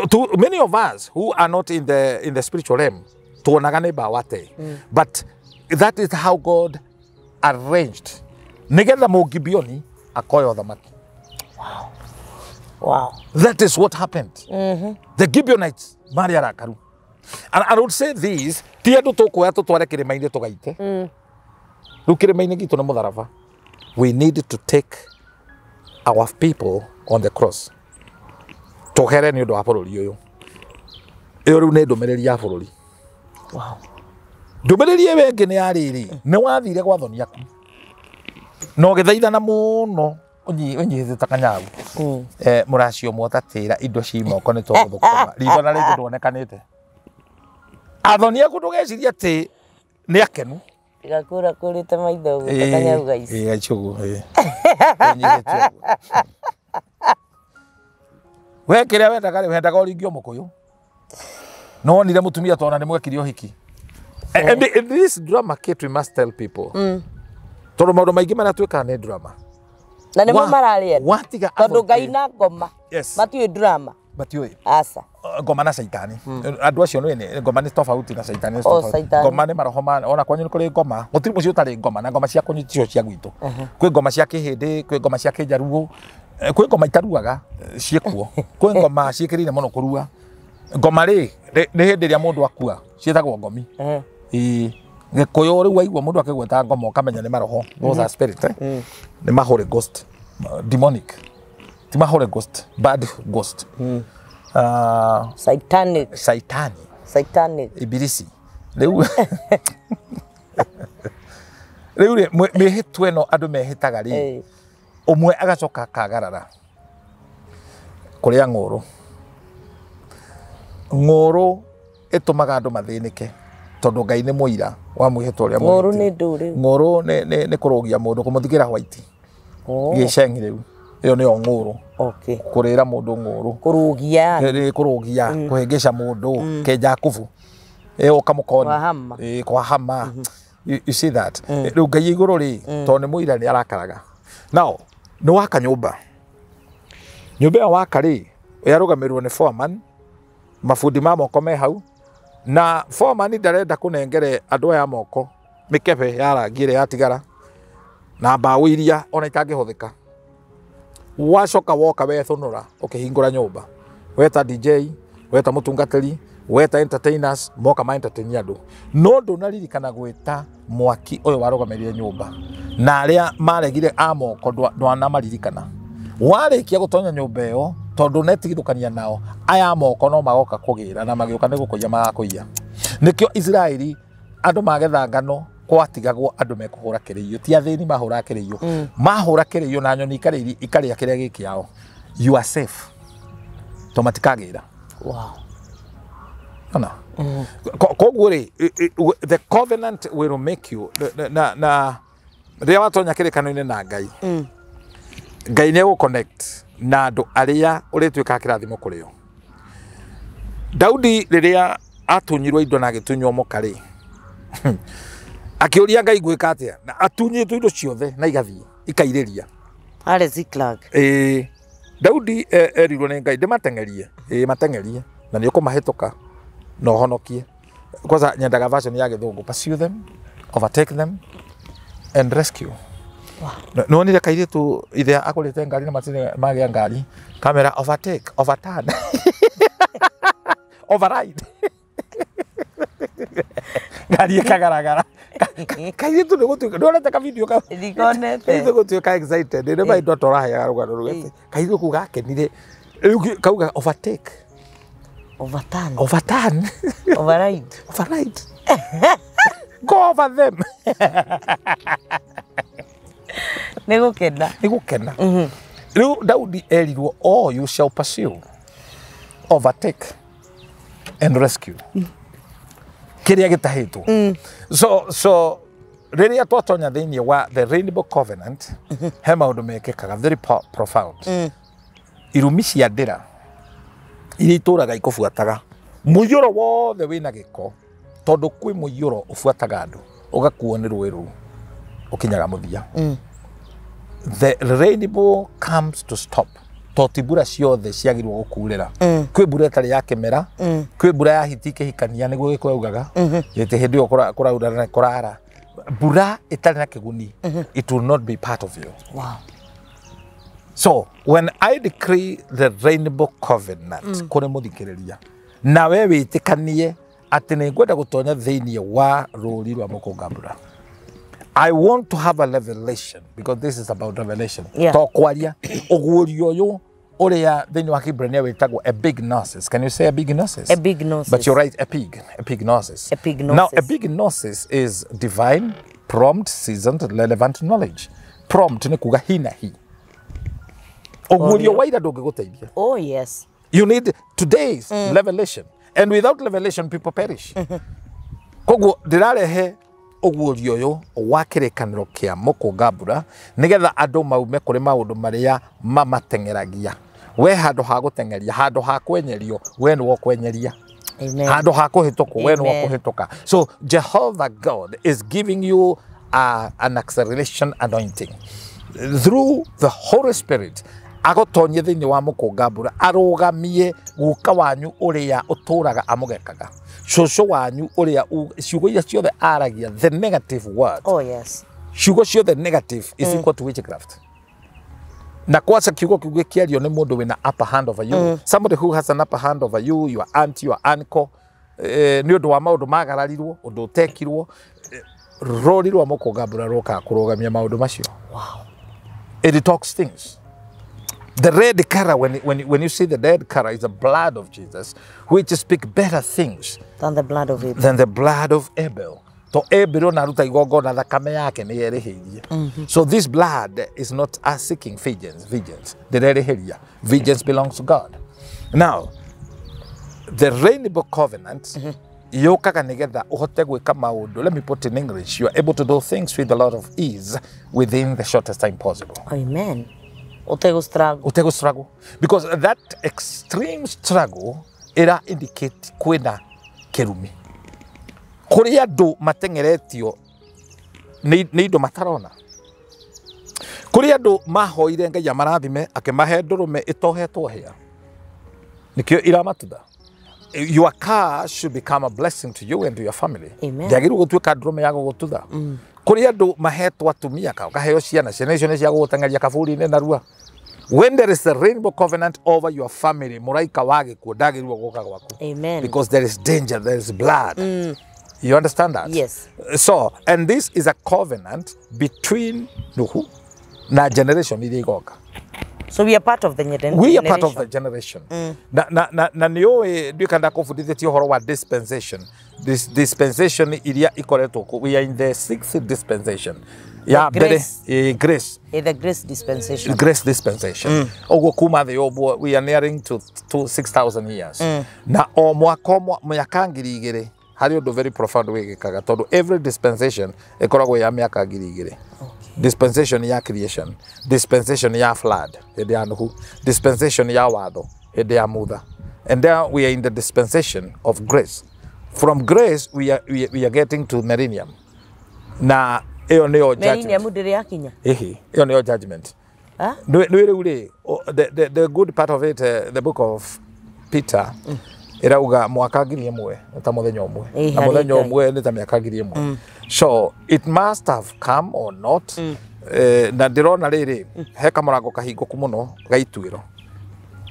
to many of us who are not in the spiritual realm tuonaga nĩ mbawate but that is how God arranged nĩgetha Mũgibeoni akoya ũthamaki. Wow. That is what happened. The Gibeonites marĩ arakaru. And I would say this, ti andũ tũkũoya tũtware kĩrĩma-inĩ tũgaite. Rĩu kĩrĩma-inĩ gitũ nĩ mũtharaba. We need to take our people on the cross. Tũhere nĩ ũndũ wa bũrũri ũyũ. Ĩyo rĩu nĩ ndũmĩrĩri ya bũrũri. Wow. Ndũmĩrĩri ĩyo ĩngĩ nĩ ya rĩrĩ, nĩ wathire gwa thoni yaku. No gĩthaithana mũno ũnyihĩte kanyagu. Mũracio mwotatĩra indo ci moko nĩ tũgũthũkũma. Riitho na rĩngĩ nduonekanĩte. Athoni aku ndũgecirie atĩ nĩ akenu. Igakũra kũrĩte maitho ũguo kanyagu gaici. Gaici ũguo. Ũnyihĩte ũguo. We kĩrĩa wendaga ũringio Mũkũyũ. No wonire mũtumia twana nĩ mwekire ũhiki. And in this drama kit we must tell people. Tondũ maũndũ maingĩ marĩa twĩkaga nĩ drama. Na nĩmo mararĩenda. Watiga tondũ Ngai na ngoma matiũĩ drama. Matiũĩ. Aca. Ngoma na caitani. Andũ acio nĩ ngoma nĩ tofauti na caitani nĩ tofauti. Ngoma nĩ maroho ma ona kwanyu nĩ kũrĩ ngoma. Gũtirĩ mũciĩ ũtarĩ ngoma na ngoma cia kũnyu ticio cia gwitũ. Kwĩ ngoma cia Kĩhĩndĩ, kwĩ ngoma cia Kĩnjaruo, kwĩ ngoma itaruaga ciĩkuo. Kwĩ ngoma ciĩkĩrĩire mũno kũrua. Ngoma rĩ nĩ hĩndĩ ĩrĩa mũndũ akua ciĩtagwo ngomi. Gĩkũyũ rĩu waigua mũndũ akĩgweta ngoma ũkamenya nĩ maroho. Those are spirit. Nĩ mahore ghost. Demonic. Ti mahore ghost. Bad ghost. Satanic. Satanic. Ibilisi. Rĩu mĩhĩtwa ĩno andũ mehĩtaga rĩ. Ũmwe agacoka akagarara. Kũrĩa ng'ũrũ. Ng'ũrũ ĩtũmaga andũ mathĩnĩke. Tondũ Ngai nĩ mũira wa mwĩhĩtwa ũrĩa mũhĩtire. Ng'ũrũ nĩ ndũrĩu. Ng'ũrũ nĩ kũrũgia mũndũ kũmũthigĩra white. Gĩceng'i rĩu. Ĩyo nĩyo ng'ũrũ. Okay. Kũrĩra mũndũ ng'ũrũ. Kũrũgia. Kũrũgia. Kũhĩngĩca mũndũ. Kenja kubu. Ũkamũkoni. Kwa hama. You see that. Rĩu Ngai igũrũ rĩ. Tondũ nĩ mũira nĩ arakaraga. Now, nĩ waka nyũmba. Nyũmba ĩyo waka rĩ. Yarũgamĩrĩrwo nĩ foreman. Mabundi ma moko me hau. Na foreman ndarenda kũnengere andũ aya moko mĩkebe ya rangi ĩrĩa yatigara na mbaũ iria ona itangĩhũthĩka. Wacoka woka wethũnũra ũkĩhingũra nyũmba. Weta DJ, weta mũtungatĩri, weta entertainers, moka ma entertain andũ. No ndũnaririkana gwĩta mwaki ũyũ warũgamĩrĩire nyũmba. Na arĩa maregire a moko ndwanamaririkana. Warĩkia gũtonya nyũmba ĩyo tondũ netigithũkania nao aya moko no magoka kũgĩra na magĩũka nĩ gũkũiya magakũiya. Nĩkĩo Israeli andũ magetha ngano kwatigagwo andũ mekũhũra kĩrĩio. Ti athĩni mahũra kĩrĩio. Mahũra kĩrĩio na nyoni ikarĩa kĩrĩa gĩkĩ yao. You are safe. To matikagĩra. Wow. Ona. Koguo rĩ the covenant will make you na rĩrĩa watonya kĩrĩkanĩro-inĩ na Ngai. Ngai nĩ gũconnect na andũ arĩa ũrĩtuĩka kĩrathimo kũrĩ o. Daudi rĩrĩa atunyirwo indo na agĩtunywo mũka rĩ. Akĩũria Ngai gwĩka atĩa? Na atunyĩtwo indo ciothe na igathiĩ ikairĩria. Harĩ Ziklag. Daudi erirwo nĩ Ngai ndĩmateng'erie. Mateng'erie na nĩ ũkũmahĩtũka na ũhonokie. Kwanza nyendaga version ya Gĩthũngũ. Pursue them, overtake them and rescue. No nire kairitu ithe akũrĩte ngari na matirĩ magĩa ngari. Kamera overtake, overturn. Override. Ngari ĩkagaragara. Kairitu nĩ gũtuĩka ndonete ka video ka. Ndikonete. Kairitu gũtuĩka excited. Nĩ maitho toraheaga rũgano rũgete. Kairitu kuga akenire. Rĩu kauga overtake. Overturn. Overturn. Override. Override. Go over them. Nĩ gũkena. Nĩ gũkena. Riu Daudi erirwo, oh, you shall pursue, overtake and rescue. Kiria gitahitwo. So riria twatonya thiini wa the Rainbow Covenant, he maundu mekikaga very profound. Irumi cia ndira iria ituraga ikubuataga muyuro wothe wina giko tondu kwi muyuro ubuataga andu ugakuo ni rui ru ukinyaga muthia. The rainbow comes to stop. Toti mbura ciothe ciagirwo gukurira. Kwi mbura itari ya kimera, kwi mbura ya hitike hikania niguo gikwaugaga. Yete hindi yo kuraura na kurara. Mbura itari na kiguni, it will not be part of you. Wow. So when I decree the Rainbow Covenant, kuri muthikiriria, na we witikanie ati ni ngwenda gutonya thiini wa ruri rwa Mukunga Mbura. I want to have a revelation because this is about revelation. To kwaria ogurio uyu uria thiini wa Kibrania witagwo epignosis. Can you say epignosis? Epignosis. But you're right, epignosis. Epignosis. Now epignosis is divine, prompt, seasoned, relevant knowledge. Prompt ni kuga hi na hi. Ogurio waira ndungiguteithia. Oh yes. You need today's revelation. And without revelation people perish. Koguo ndirarehe ogurio uyu wa kirikaniro kia Mukunga Mbura nigetha andu maume kuri maundu maria mamatengeragia. We handu ha gutengeria, handu ha kwenyerio, we ni wo kwenyeria. Amen. Handu ha kuhituka, we ni wo kuhituka. So Jehovah God is giving you an acceleration anointing through the Holy Spirit. Agotonye thiini wa Mukunga Mbura arugamie guka wanyu uria uturaga amugekaga. Shosho wanyu uria ciugo iria ciothe aragia the negative word. Oh yes. Ciugo ciothe negative is equal to witchcraft. Na kwasa kiugo kiugo kiario ni mundu wina upper hand over you. Somebody who has an upper hand over you, your aunt, your uncle, ni undu wa maundu magararirwo, undu utekirwo, rori rwa Mukunga Mbura roka kurugamia maundu macio. Wow. It talks things. The red color, when you see the red color, is the blood of Jesus, which speak better things than the blood of Abel. Than the blood of Abel. To Abel naruta igongona thakame yake ni yerehirie. So this blood is not us seeking vengeance. Vengeance belongs to God. Now, the Rainbow Covenant, yokaga nigetha uhote gwika maundu. Let me put in English. You are able to do things with a lot of ease within the shortest time possible. Amen. Utego struggle. Because that extreme struggle ira indicate kwina kirumi. Kuri andu matengeretio ni indo matarona. Kuri andu mahoire Ngai amarathime akimahe ndurume itohetwo hia. Nikio iramatutha. Your car should become a blessing to you and to your family. Amen. Ndiagiru gutuika ndurume ya gugututha. Kuri andu mahetwo atumia ka ukaheo ciana cia cia gugutengeria kaburi-ini narua. When there is a Rainbow Covenant over your family, muraika wage kuodagirwo guka gwaku. Amen. Because there is danger, there is blood. You understand that? Yes. So, and this is a covenant between Nuhu na generation igoka. So we are part of the generation. We are part of the generation. Na niyo duikanda kufundithia uhoro wa dispensation. This dispensation iria ikoretwo. We are in the 6th dispensation. Yeah, grace. Grace. The grace dispensation. Grace dispensation. Ogo kuma the obo, we are nearing to 6,000 years. Na o mwaka ngiri igiri hari undu very profound wigikaga tondu every dispensation ikoragwo ya miaka ngiri igiri. Dispensation ya creation, dispensation ya flood, hindi ya Nuhu, dispensation ya watho, hindi ya Mutha. And there we are in the dispensation of grace. From grace we are getting to millennium. Na iyo niyo judgment. Millennium ndiri yakinya. Iyo niyo judgment. The good part of it, the book of Peter, irauga mwaka ngiri imwe ta muthenya umwe. Na muthenya umwe ni ta miaka ngiri imwe. So it must have come or not. Na ndirona riri he kamurango kahinguku muno gaituiro.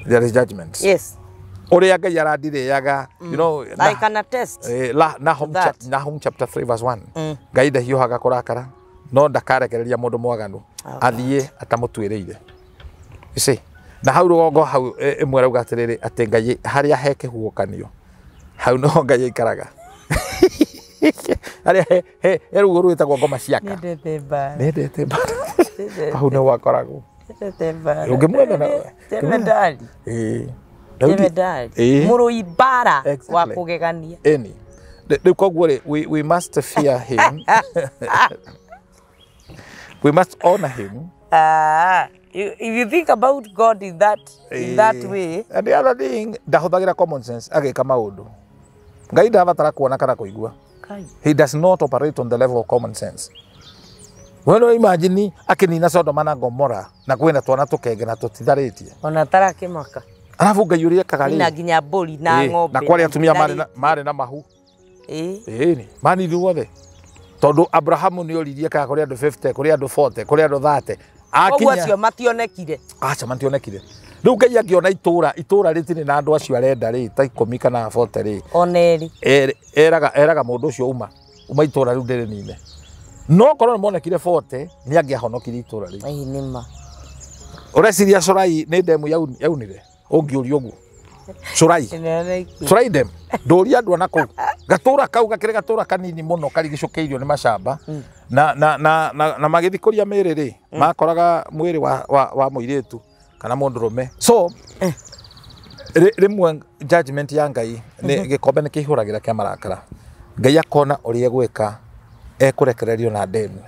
There is judgment. Yes. Uria Ngai arandireaga, you know, I can attest. Nahum chapter 3 verse 1. Ngai ndahiuhaga kurakara no ndakarekereria mundu mwaganu athie atamutwiriire. You see? Na hau rugongo hau imwe rauga atiriri ati Ngai haria heke huokanio. Hau no Ngai ikaraga. Haria he ruguru itagwo ngoma ciaka. Nindete ba. Hau no wakoragwo. Ungemwetha na Temedali. Temedali. Muru ibara wa kugegania. Eni. The kogwore we must fear him. We must honor him. If you think about God in that way. And the other thing, ndahuthagira common sense ageka maundu. Ngai ndabatara kuona kana kuigua. He does not operate on the level of common sense. When you imagine akinina Sodoma na Gomora na kwenda twana tukenge na tutitharitie. Ona tarake maka. Arafu Ngai uria kagari. Na ginya mburi na ng'ombe. Na kwali atumia mari na mahu. Ni. Mani thuothe. Tondu Abrahamu ni oririe kana kuri andu 50, kuri andu 40, kuri andu 30. Akinya. Acio mationekire. Acha mationekire. Riu Ngai angiona itura ritini na andu acio arenda ri ta 10 kana 40 ri. Oneri. Eraga mundu ucio uma itura riu ndiri nine. No korwo monekire 40 ni angiahonokire itura ri. Ai nima. Ureciria Sorai ni demu yaunire. Ungiuria uguo. Sorai dem. Ndoria andu anako. Gatura kau gakire gatura kanini muno karigicukeirio ni macamba. Na magithikuria miri ri makoraga mwiri wa muiritu kana mundurume. So rimwe judgment ya Ngai ni gikombe ni kihuragira kia marakara. Ngai akona uri egwika ekurekererio na demu.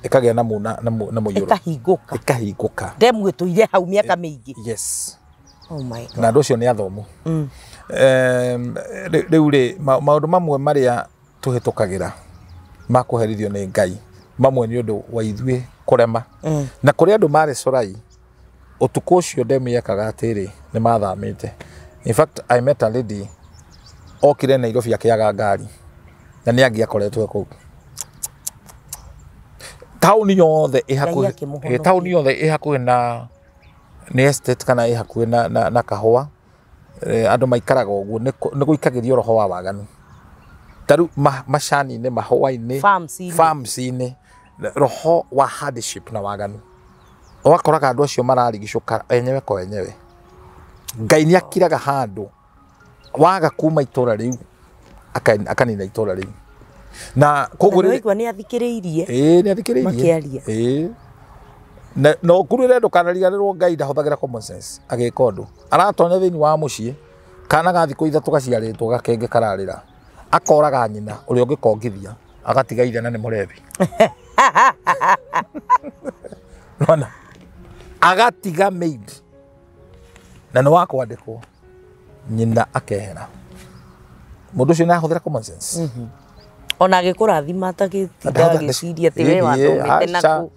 Ikagia na muyuro. Ikahinguka. Demu gituire hau miaka mingi. Yes. Oh my God. Na ndocio ni athomu. Riu ri maundu mamwe maria tuhitukagira makuherithio ni Ngai. Mamwe ni undu wa ithue kurema. Na kuri andu mari Sorai utuku ucio demu yekaga atiri ni mathamite. In fact, I met a lady okire Nairobi akiaga ngari. Na ni angiakoretwo kuu. Tauni yothe ihakuhi na ni estate kana ihakuhi na kahua. Andu maikaraga uguo ni guikagirio roho wa waganu. Taru mashani ni mahua ini farms ini roho wa hardship na waganu. Wakoraga andu acio mararigicuka enyewe kwa enyewe. Ngai ni akiraga handu waga kuma itura riu akanina itura riu. Na koguo ni athikiriirie. Ni athikiriirie. Makiaria. No kurire ndukanariganirwo Ngai ndahuthagira common sense agika undu. Aratonya thiini wa mucii kana ga thikũ ithatu gaciaritwo gakenge kararira. Akoraga nyina uri ungikongithia agatiga ire na ni murebi. Nona. Agatiga maid. Na no wakwandikwo nyina akehera. Mundu ucio nahuthira common sense. Ona gikurathima atagitinda giciria ati we wathomete naku.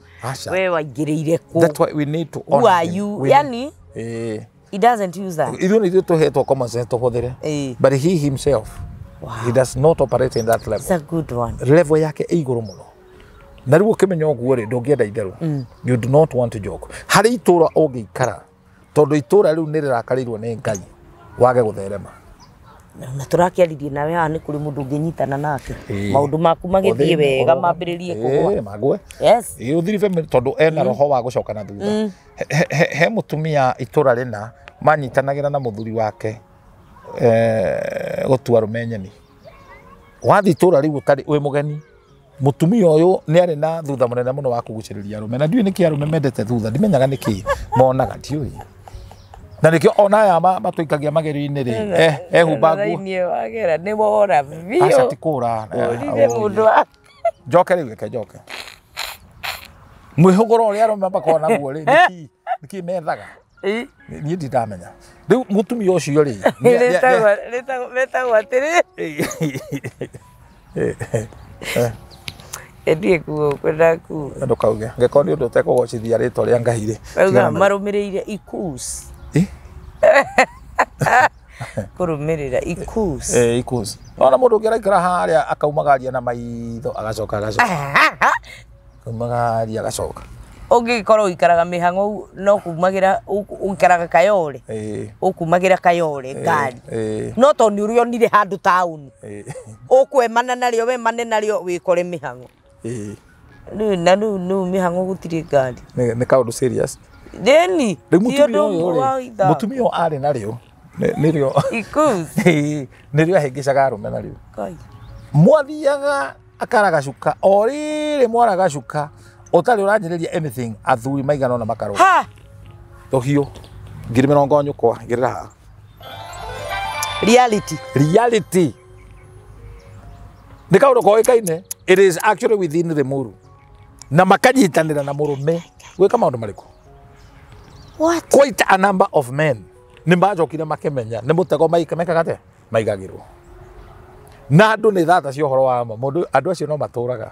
We waingiriire ku. That's why we need to honor. Who are you? Yani he doesn't use that. Even if you to head to common sense to huthire. But he himself, he does not operate in that level. It's a good one. Level yake iguru muno. Na riu ukimenya uguo ri ndungienda itheru. You do not want to joke. Hari itura ungiikara tondu itura riu ni rirakarirwo ni Ngai wage gutherema. Na turakiaririe nawe haha ni kuri mundu unginyitana nake. Maundu maku magithie wega mambiririe kugwa. Magwe. Yes. Uthirive tondu ena roho wa gucoka na thutha. He mutumia itura rina manyitanagira na muthuri wake gutua rumenyeni. Wathi itura riu utari we mugeni. Mutumia uyu ni ari na thutha munene muno wa kuguciriria rume. Na ndiu niki arume mendete thutha ndimenyaga niki monaga ndiu. Na nikio ona ya matuikagia mageri-ini ri ehumbangu ni wagera ni wora bio acha tikura joke riu ke joke mwihuguro ri arome bakona guo ri niki methaga ni ndamenya riu mutumia ucio ri metagwa atiri endie kuo kwenda ku ndukauge ngekoni undu tekugocithia ritwa ria Ngai ri marumirire ikus kurumirira ikus. Ikus. Ona mundu ngiraikara haria akaumagaria na maitho agacoka. Kumagaria agacoka. Ungikorwo ikaraga mihango no kumagira ukaraga kayore. Ukumagira kayore ngari. No to ni urionire handu town. Ukwemana nario we mane nario wikore mihango. Nu mihango gutiri ngari. Ni kaundu serious. Deni. Mutumia ari nario. Nirio. Ikus. Nirio ahingicaga arume nario. Kai. Mwathiaga akaraga cuka. Orire mwaraga cuka. Otari uranjiriria anything athuri maigana na makaro. Ha. Tohio. Ngiri mirongo nyukwa ngirira ha. Reality. Nika uroko ikaine. It is actually within the muru. Na makanyitanira na murume. Gwika maundu mariku. What? Quite a number of men. Nimbajokire makemenya. Nimutego maikemeka gate. Maigagirwo. Na andu ni thata cio horo wa ma. Mundu andu acio no maturaga.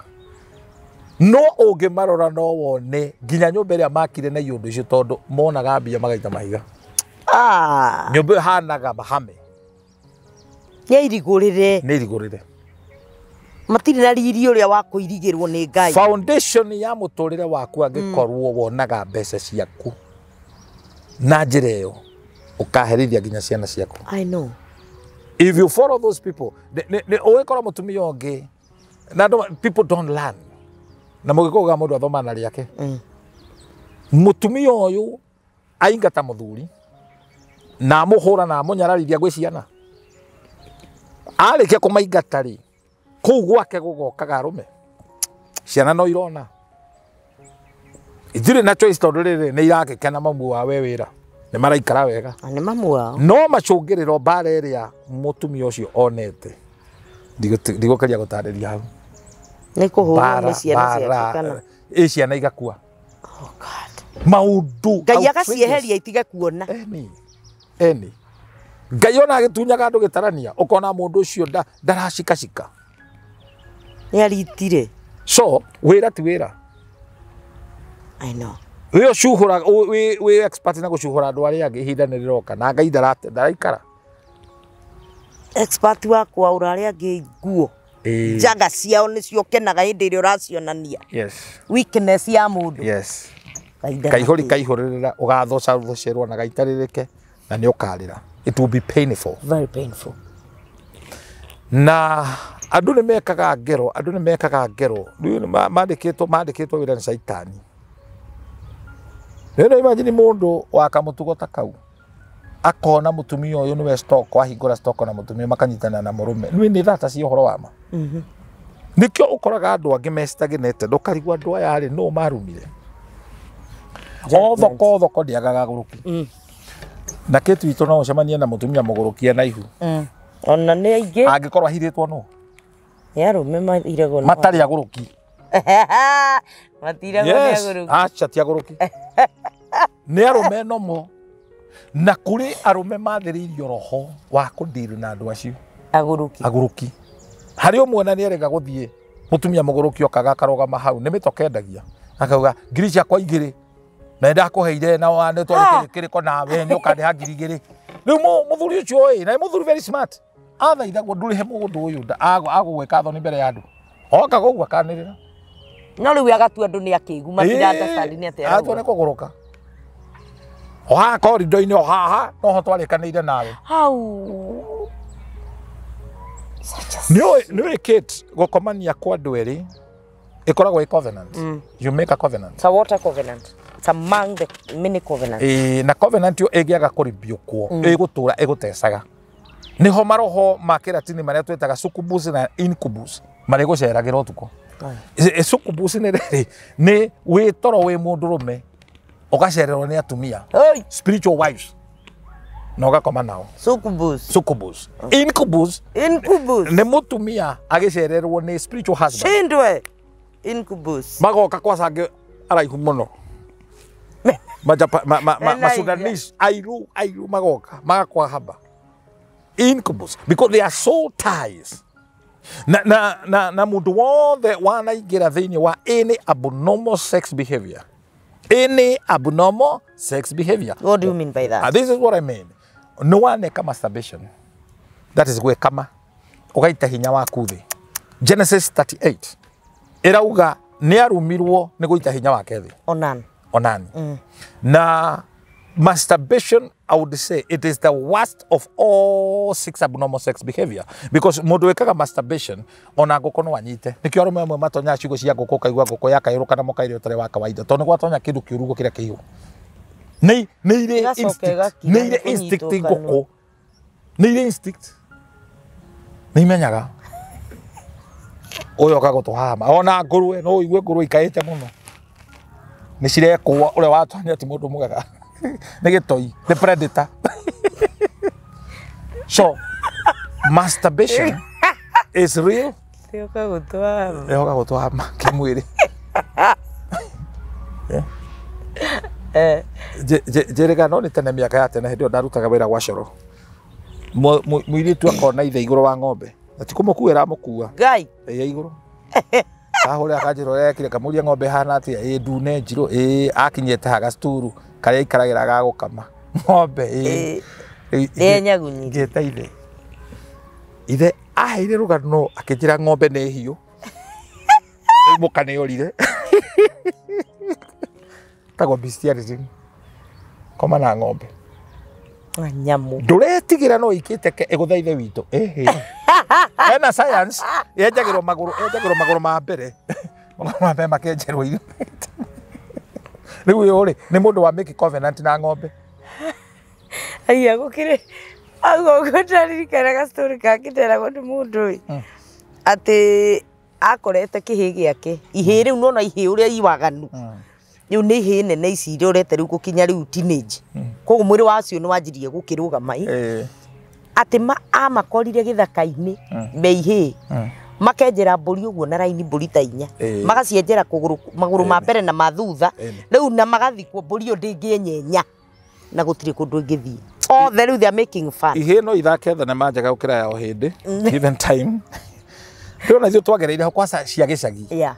No ungimarora no wone nginya nyumba iria makire na yundu icio tondu monaga mbia magaita mahiga. Nyumba hanaga mahame. Ni irigurire. Matiri na riri uria wa kuirigirwo ni Ngai. Foundation ya muturire waku angikorwo wonaga mbeca ciaku. Na njira iyo ukaherithia nginya ciana ciaku. I know. If you follow those people, ugikora mutumia ungi na people don't learn. Na mugikuga mundu athoma na riake. Mutumia uyu aingata muthuri na muhura na munyararithia gwi ciana. Arikia kumaingata ri kuu gwake gugokaga arume. Ciana no irona. Ithire na choice tondu riri ni irakena mamu wa we wira. Ni maraikara wega. Ni mamu wao. No macungiriro bara iria mutumia ucio onete. Ndigokeria gutariria hau. Ni kuhura ni ciana ciake kana. Ciana igakua. Oh God. Maundu. Ngai agacieheria itige kuona. Eni. Ngai ona agitunyaga andu gitarania ukona mundu ucio ndaracika. Ni aritire. So, wira ti wira. I know. We shuhura we expert na gushuhura andu aria angi ihinda ni riroka na Ngai ndaraikara. Expert wakwa uraria angi nguo. Jaga ciao nicio kenaga hindi iria uracionania. Yes. Weakness ya mundu. Yes. Kaihurira ugathocerwo na gaitaririke na ni ukarira. It will be painful. Very painful. Na andu ni mekaga ngero. Riu mandikitwo wira ni saitani. Rero imagine mundu wakamutugota kau. Akona mutumia uyu niwe stock ahingura stock na mutumia makanyitana na murume. Ni thata cio horo wa ma. Nikio ukoraga andu angi mestagnete ndukarigwa andu aya ri no marumire. Thoko ndiagaga guruki. Na kitu itu no ucemania na mutumia mugurukia na ihu. Ona ni aingi angikorwo ahiritwo no. Ni arume mairagwo no. Matari aguruki. Matiragwo ni aguruki. Acha ti aguruki. Ni arume no mo. Na kuri arume mathiririo roho wa kundiru na andu acio. Aguruki. Hari umwe na ni erega guthie mutumia muguruki okaga karogama hau ni mitoke endagia. Akauga ngiri ciakwa igiri. Na ndakuheire na wane twari kiriko nawe ni ukande ngiri igiri. Riu muthuri ucio oi na muthuri very smart. Athaitha nduri he mundu uyu agugwika thoni mbere ya andu. Oka gugwa kanirira. No riu agatua andu ni akigu matirata standi ni atera. Atone kuguruka. Oha korido-ini oha no twarikanire nawe. Hau. Niwe Kate gukomania kwa andu eri ikoragwo i covenant. You make a covenant. So what a covenant? It's among the many covenants. Na covenant yo egiaga kuribio kwo igutura igutesaga. Niho maroho makiratini maria twetaga succubus na incubus mari guceragira utuko. Succubus ni witoro wi mundurume ugacererwo ni atumia. Spiritual wives. Na ugakoma nao. Succubus. Incubus ni mutumia agicererwo ni spiritual husband. Shindwe. Incubus. Magoka kwa sange araihu muno. Sudanese airu magoka magakwa haba. Incubus because they are soul ties. Na mundu wothe wanaigira thiini wa any abnormal sex behavior. What do you mean by that? This is what I mean. No one eka masturbation. That is where kama ugaita hinya waku thi. Genesis 38. Irauga ni arumirwo ni guita hinya wake thi. Onani. Na masturbation, I would say, it is the worst of all 6 abnormal sex behavior. Because mundu wekaga masturbation, ona ngoko no anyite. Nikio arume amwe matonya ciugo cia ngoko kaigua ngoko yakairuka na mokaire utare wa kawaida. Tondu gwatonya kindu kiurugo kiria kihiu. Ni ile instinct ngoko. Ni ile instinct. Ni menyaga. Oyo kago to hama. Ona ngurwe no igwe ngurwe ikaite muno. nĩ cirekũa ũrĩa watanya ti mũndũ mwega nĩ gĩtoi the predator so masturbation is real Yoka gũtwama yoka gũtwama kĩmwĩrĩ Jerega no nĩ tene mĩaka ya tene hĩndĩ ĩyo ndarutaga wĩra gwa coro mũirĩtu akona ithe igũrũ wa ng'ombe na ti kũmũkuĩra amũkua Ngai ya igũrũ ahũrĩa akanjĩra ũrĩa ekire kamũria ng'ombe hana atĩa ndune njirũ akinyĩte haga sturu karĩa ikaragĩra ga gũkama ng'ombe nyagunyi ngĩta ithe aheire rũgano akĩnjĩra ng'ombe nĩ hiũ mũka nĩ orire tagwo bestiality koma na ng'ombe nyamu ndũretigĩra no ikĩte egũthaithe witũ ena science yenjagĩrwo magũrũ ma mbere makenjerwo irio rĩu ũyũ rĩ nĩ mũndũ wa make covenant na ng'ombe aiya gũkĩrĩ gũtaririkanaga story kakĩteragwo nĩ mũndũ atĩ akorete kĩhĩ gĩake ihĩ rĩu nona ihĩ ũrĩa iwaganu rĩu nĩ ihĩ nene ici irĩa ũrete rĩu gũkinya rĩu teenage koguo mwĩrĩ wacio nĩ wanjirie gũkĩrũgama atĩ amakorire gĩthaka-inĩ me ihĩ makenjera mbũri ũguo na raini mbũri ta 4 magacienjera magũrũ ma mbere na ma thutha rĩu na magathikwo mbũri ĩyo ndĩngĩenyenya na gũtirĩ kũndũ ĩngĩthiĩ othe rĩu they are making fun ihĩ no ithake thenema njega gũkĩra yao hĩndĩ given time ndĩrona ithuĩ twagereire ho kwaca cia gĩcagi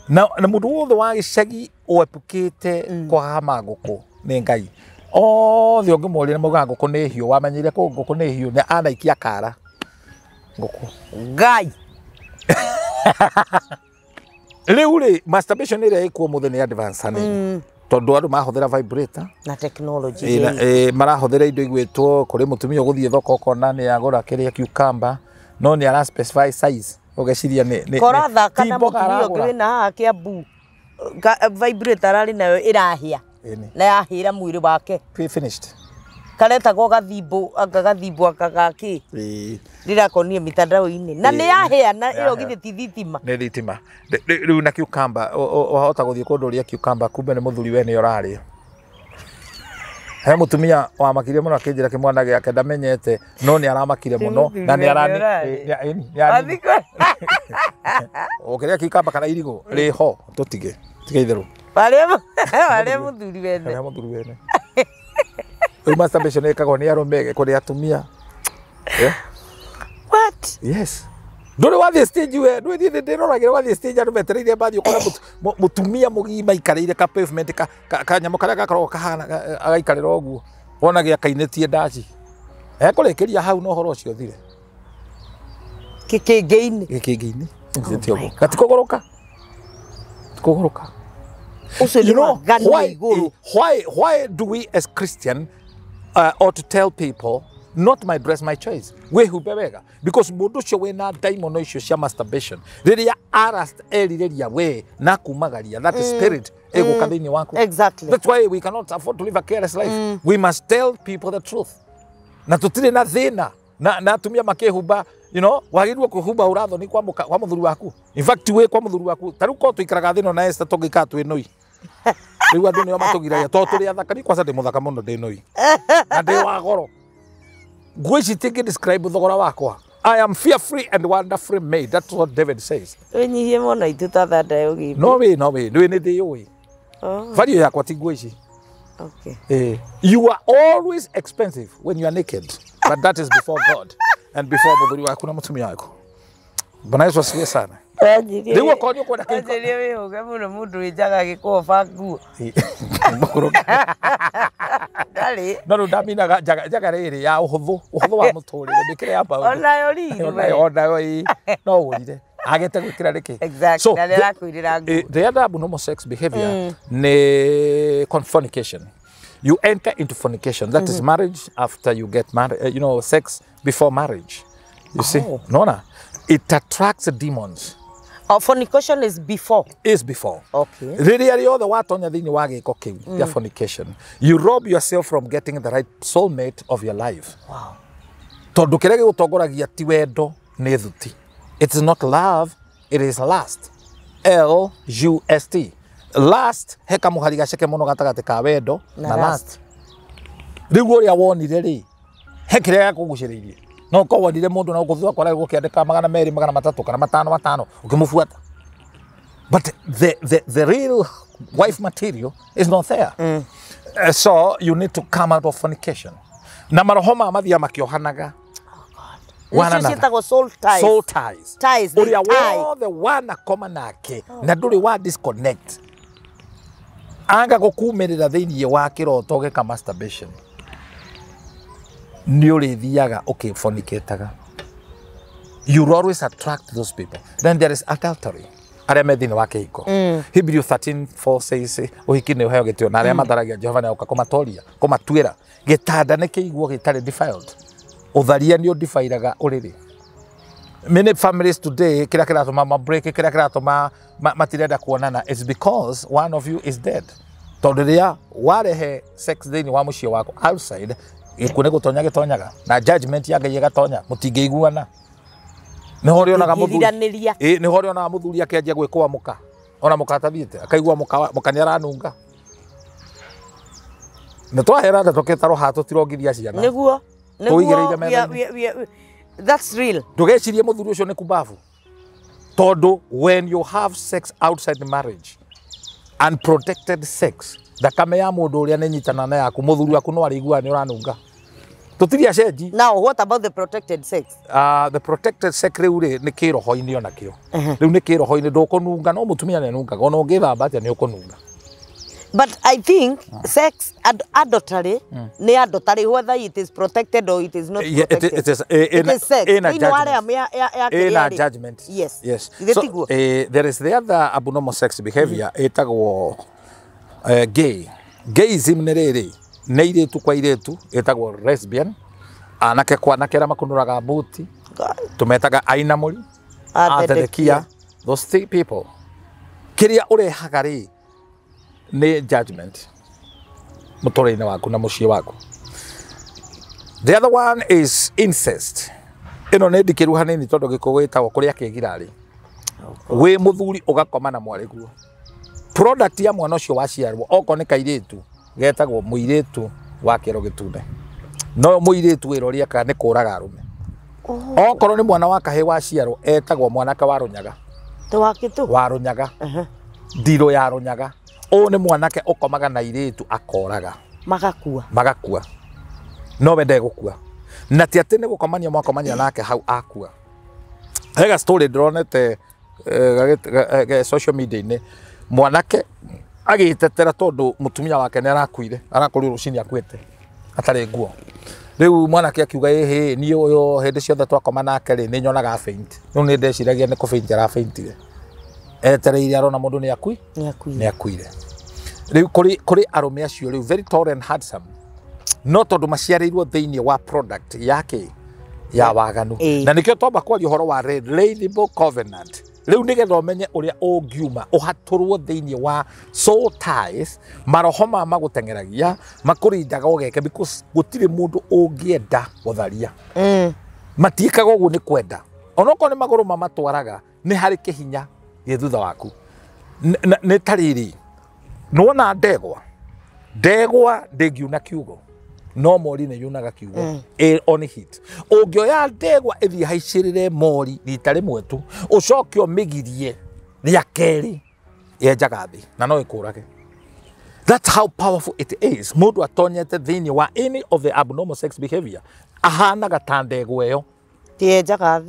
na mũndũ wothe wa gĩcagi wepũkĩte kwahama ngũkũ nĩ Ngai othe ũngĩmoria nĩmaugaga ngũkũ nĩ hiũ wamenyire kũ ngũkũ nĩ hiũ nĩ anaikia kara ngũkũ Ngai rĩu rĩ masturbation ĩrĩa ĩkuo mũthĩ nĩ advance hanini tondũ andũ mahũthĩra vibrator na technology marahũthĩra indo igwĩtwo kũrĩ mũtumia ũgũthiĩ thoko ũkona nĩ agũra kĩrĩa cucumber no nĩ ara specify size ũgeciria nĩ korathaka na mũtumia ũngĩ wĩna haha Kĩambu vibrator arĩ nayo ĩrahĩa na yahĩra mwĩrĩ wake finished karetagwo gathimbo akagaki rĩrakonire mitandao-inĩ na nĩ yahĩa na ĩyo githĩ ti thitima nĩ thitima rĩu na cucumber wahota gũthiĩ kũndũ ũrĩa cucumber kumbe nĩ mũthuri we nĩ ũrarĩa he mũtumia wamakire mũno akĩnjĩra kĩmwana gĩake ndamenyete no nĩ aramakire mũno na nĩ arani ũkĩrĩa cucumber kana irigũ rĩho tũtige tiga itherũ warĩa mũthuri wene rĩu masturbation ĩkagwo nĩ arũme kũrĩ atumia what yes ndũrĩ wathiĩ stage we ndĩroragĩra wathiĩ stage andũ metereire mbathi ũkona mũtumia mũgima aikarĩire ka pavement kanyamũ karĩa gakoragwo kahana agaikarĩra ũguo wona gĩakainĩtie ndaci ekũrĩkĩria hau na ũhoro ũcio ũthire gĩkĩngĩ-inĩ gatikũgũrũka you know why do we as Christian ought to tell people not my dress my choice wĩhumbe wega because mũndũ ũcio wĩna daimono icio cia masturbation rĩrĩa erirĩria we na kumagaria that spirit ĩgũka thĩinĩ waku exactly that's why we cannot afford to live a careless life we must tell people the truth na tũtirĩ na thĩna na atumia makĩhumba you know wagĩrĩirwo kũhumba ũrathoni kwa mũthuri waku in fact wĩ kwa mũthuri waku tarĩu korwo tũikaraga thĩno na Esther tũngĩikara twĩ noi rĩu andũ nĩo matũgiragia tondũ tũrĩ athaka ni kwaca ndĩ mũthaka mũno ndĩ noi na ndĩ wa goro nguo ici tingĩ-describe thogora wakwa I am fearfully and wonderfully made that's what David says ũnyihie mũno itũtathanda ũgimbi no wĩ nĩ ndĩyũĩ value yakwa ti nguo ici okay you are always expensive when you are naked but that is before God and before mũthuri waku na mũtumia waku Bwana Yesu asifiwe sana rĩu okorwo nĩ ũkwenda kĩrĩa wĩhũge mũno mũndũ wĩnjaga gĩkoba nguo no rĩu ndaminaga njaga rĩrĩ ya ũhũthũ wa mũtũrĩre ndĩkĩre ya mbaũ onayo riri no ũrire agete gwĩkĩra rĩkĩ so the other abnormal sex behavior nĩ fornication. You enter into fornication. That is marriage after you get married. You know, sex before marriage. You see, Nona, it attracts demons. Fornication is before. Is before. Okay. Really, all the what on your fornication. You rob yourself from getting the right soulmate of your life. Wow. It is not love, it is lust. L-U-S-T. last he kamuhari gaceke muno gatagate ka wendo na last riu uria wonire ri he kiria yakuguciririe no ko wonire mundu na guthua kwara gukiandika 200 300 kana 5 ukimufuata but the real wife material is not there. So you need to come out of fornication na marohoma mathia makiohanaga one another. Soul ties. Ties. Uria wothe wana koma nake na nduri wa disconnect anga gukumirira thiini wa kiroto geka masturbation ni uri thiaga fornicataga. You always attract those people. Then there is adultery. Aria me thini wa kihiko. Hebrew 13:4 says uhiki ni uheo gitio na aria matharagia Jehova ni uka komatuira gitanda ni kiiguo gitari defiled. Utharia ni udifairaga uriri. Many families today kira kiratuma break kira kiratuma matirenda kuonana is because one of you is dead. Tondu ria warehe sex thini wa mucie wako outside ikune gutonya gitonyaga na judgment ya Ngai gatonya mutingeiguana. Ni hori onaga muthuri ni hori onaga muthuri akenjia gwikwa muka ona muka tathiite akaigua muka ni aranunga na twahera nda toketaro hatu tirongiria ciana niguo that's real. Ndugecirie muthuri ucio ni kubafu tondu when you have sex outside marriage unprotected sex thakame ya mundu uria ni nyitana na yaku muthuri waku no arigua ni uranunga tutiria cenji. Now what about the protected sex? The protected sex riu ri ni kiroho-ini ona kio riu ni kiroho-ini ndukununga no mutumia ne nungaga ona ungithamba atia ni ukununga. But I think sex adultery ni adultery whether it is protected or it is not protected. It is sex. In a judgment. Yes. Yes. So, there is the other abnormal sex behavior etagwo gay. Gayism ni riri ni iritu kwa iritu etagwo lesbian. Anake kwa nakera makunuraga buti. Tumetaga ainamuri. Atherekia. Those three people. Kiria urehaga ri ni judgment mutorine waku na mucie waku. The other one is incest. Ino ne ndikiru hanini tondu gikugwitagwo kuria kigirari wi muthuri ugakoma na mwariguo product ya mwana ucio waciarwo oko ni kairitu getagwo muiritu wa kiro gitune no muiritu wiro ria ka ni kuraga arume okoro ni mwana wa kahe waciarwo etagwo mwanaka wa runyaga wa runyaga ndiro ya runyaga o ni mwanake ukomaga na iritu akoraga magakua no wende gukua na ti atene gukomania mwakomania nake hau akua. Hega story dronete social media ni mwanake agitetera tondu mutumia wake ni arakuire arakuri rucini akwete atari nguo riu mwanake akiuga ehe ni uyo hindi ciothe twakoma nake ri ni nyonaga faint no ni ndeciragia ni ku faint ara faintire etereire arona mundu ni akuire riu kuri arume acio riu very tall and handsome no tondu maciarirwo thiini wa product yake ya waganu na nikio tomba kwaria horo wa redeemable covenant riu nigetha umenye uria ungiuma uhaturwo thiini wa soul ties marohoma magutengeragia makurindaga ugeke because gutire mundu ungienda gutharia matiikaga uguo ni kwenda onoko ni maguru mamatwaraga ni hari kihinya ye thutha waku ni tariri nuona ndegwa ndengiuna kiugo no mori ne yunaga kiugo on hit ungioya ndegwa ithi haicirire mori rita rimwe tu ucokio migirie ria keri yenjaga thi na no ikurage. That's how powerful it is. Mundu atonyete thiini wa any of the abnormal sex behavior ahanaga ta ndegwa iyo yenjaga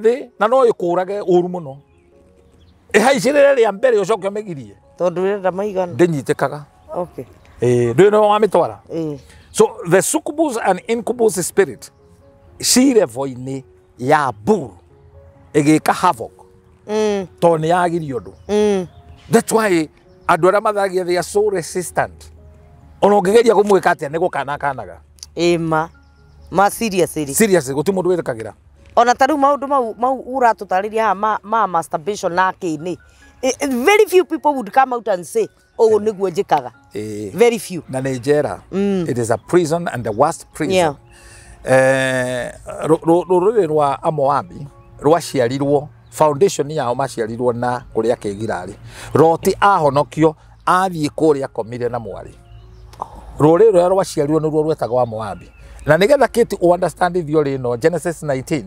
thi na no ikurage uru muno ihaicirire ria mbere ucokio migirie tondu renda maigana ndinyitikaga. Okay. Do no wamitwara so the succubus and incubus spirit cirevo-ini ya Mbura igika havoc to ni yagiri undu that's why andu aria mathagia they are so resistant ono ngegeria kumwika atia ni gukanaga ma seriously guti mundu wetikagira ona taru maundu mau uratutariria ha ma masturbation na kini very few people would come out and say oh niguo njikaga very few na Nigeria it is a prison and the worst prison ruriri rwa Amoabi rwaciarirwo foundation yao maciarirwo na kuria kegirari Roti ahonokio athie kuria komire na mwari rũrĩrĩ rũrĩa rwaciarirwo nĩruo rwetagwo wa Moabi na nĩgetha Kate understand theory ĩno Genesis 19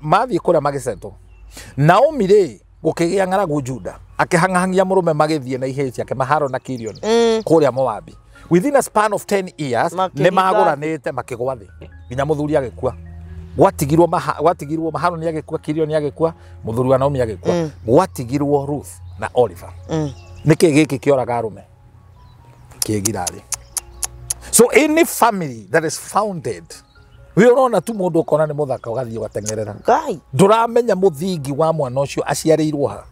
mathie kuria magiceto Naomi rĩ gũkĩgĩa ng'aragu Juda akĩhangahangia mũrũme magĩthie na ihĩĩ ciake Mahalo na Kirion kuria Moabi within a span of 10 years nĩ magũranĩte makĩgwa thĩ nginya mũthuri agĩkua gwatigirwo Mahalo nĩ agĩkua Kirion nĩ agĩkua mũthuri wa Naomi agĩkua gwatigirwo Ruth na Oliver nĩkĩ gĩkĩ kĩoraga arũme kĩgirarĩ so any family that is founded we urona tu mũndũ ũkona nĩ mũthaka ũgathiĩ ũgateng'erera ndũramenya mũthingi wa mwana ũcio aciarĩirwo ha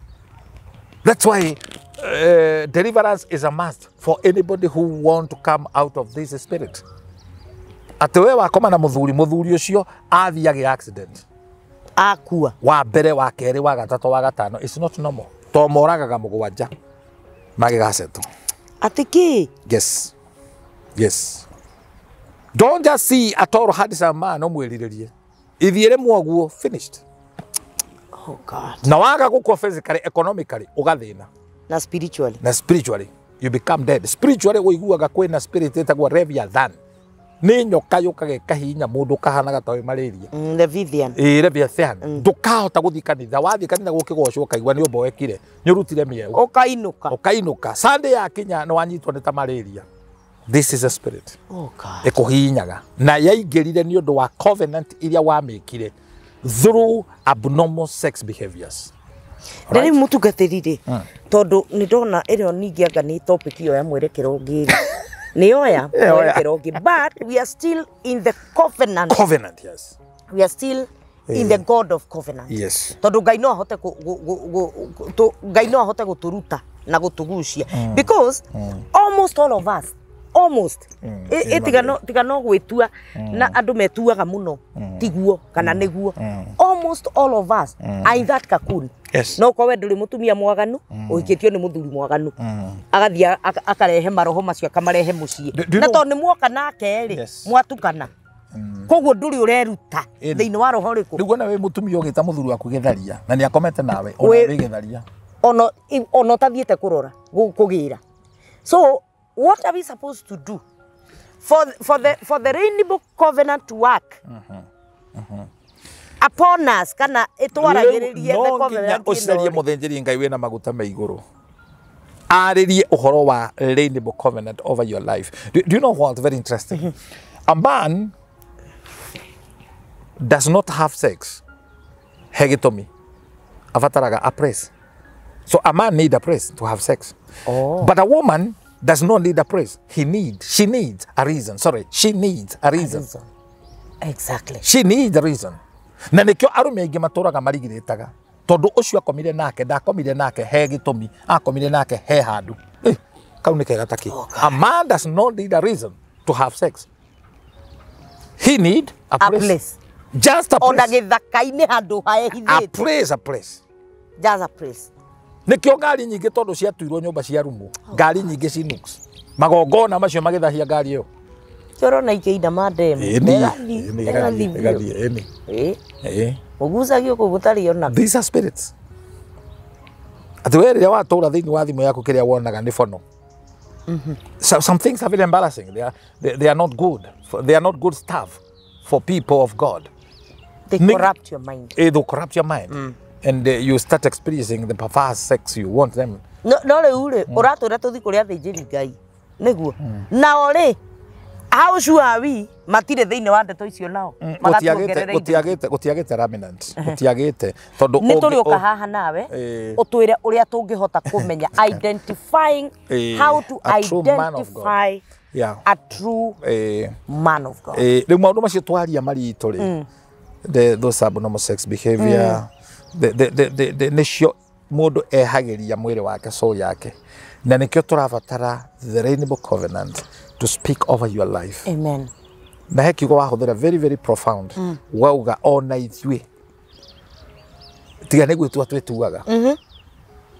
that's why deliverance is a must for anybody who want to come out of this spirit atĩ we wakoma na mũthuri ũcio athiage accident akua wa mbere wa kerĩ wa gatatũ wa gatano it's not normal to moragaga mũgwanja magigaceto atiki yes don't just see a toro handsome man no mwĩrirĩrie ithiĩre mwaguo finished oh God na waga gũkua physically economically ũgathĩna na spiritually you become dead spiritually ũiguaga kwĩna spirit ĩtagwo Leviathan nĩ nyoka yũkaga ĩkahinya mũndũ kahanaga ta wĩ malaria Leviathan ndũkahota gũthiĩ kanitha wathiĩ kanitha gũkĩgocwo ũkaigua nĩ ũmbo wekire nĩ ũrutire mĩeũ ũkainũka Sunday yakinya nĩ wanyitwo nĩ ta malaria this is a spirit ĩkũhinyaga na yaingĩrire nĩ ũndũ wa covenant iria wamĩkire through abnormal sex behaviors Ndari mutungatĩrire tondu nĩ ndona ĩrĩo ningĩ anga nĩ topic iyo ya mwerekero ngĩri nĩoya mwerekero ngĩ but we are still in the covenant yes we are still in the God of covenant yes tondu Ngai no ahote gũtũruta na gũtũgucia because almost all of us tigano gwitua na andu metuaga muno tiguo kana niguo almost all of us are in that cocoon no kwa we nduri mutumia mwaganu uhikitio ni muthuri mwaganu agathia akarehe maroho macio akamarehe mucii na to ni mwoka nake ri mwatukana koguo nduri ureruta thiini wa roho riku rigu na we mutumia ugita muthuri waku githaria na ni akomete nawe ona we githaria ono tathiete kurora kugira so what are we supposed to do for the rainbow covenant to work upon us kana itwaragiririe the covenant ucarie muthenjeri Ngai wina maguta me iguru aririe uhoro wa rainbow covenant over your life do you know what very interesting a man does not have sex hegitomi avataraga a praise so a man need a praise to have sex but a woman does not need a praise. She needs a reason. She needs a reason. Exactly. She needs a reason. Na nikyo arume aingi maturaga marigiritaga. Tondu ucio akomire nake ndakomire nake he gitumi akomire nake he handu. Kau ni kega taki. A man does not need a reason to have sex. He need a praise. Just a praise. Onda githaka-ini handu haehithite. A praise. Just a praise. Nikyo ngari nyingĩ tondu ciatuirwo nyũmba cia rumu ngari nyingĩ cinuks magongona macio magĩthahia ngari ĩyo kĩoro na ikĩinda mandem ũgucagio kũu gũtarĩ ona these are spirits atĩ we rĩrĩa watũũra thĩinĩ wa thimũ yaku kĩrĩa wonaga nĩ bono some things are very embarrassing they are not good they are not good stuff for people of God they corrupt your mind they corrupt your mind and you start experiencing the perverse sex you want them no rĩu ũratũra tũthi kũrĩa thĩnjĩri Ngai nĩguo nao rĩ how sure are we matire thĩinĩ wa ndeto icio nao gũtiagĩte remnant gũtiagĩte tondu nĩ tũrĩũka haha nawe ũtwĩre ũrĩa tũngĩhota kũmenya identifying how to identify a true man of God rĩu maũndũ macio twaria maritũ rĩ those abnormal sex behavior nĩcio mũndũ ehagĩria mwĩrĩ wake soul yake na nĩkĩo tũrabatara the rainbow covenant to speak over your life amen na he kiugo wahũthĩra very very profound wauga ona ithuĩ tiga nĩguo twĩtuaga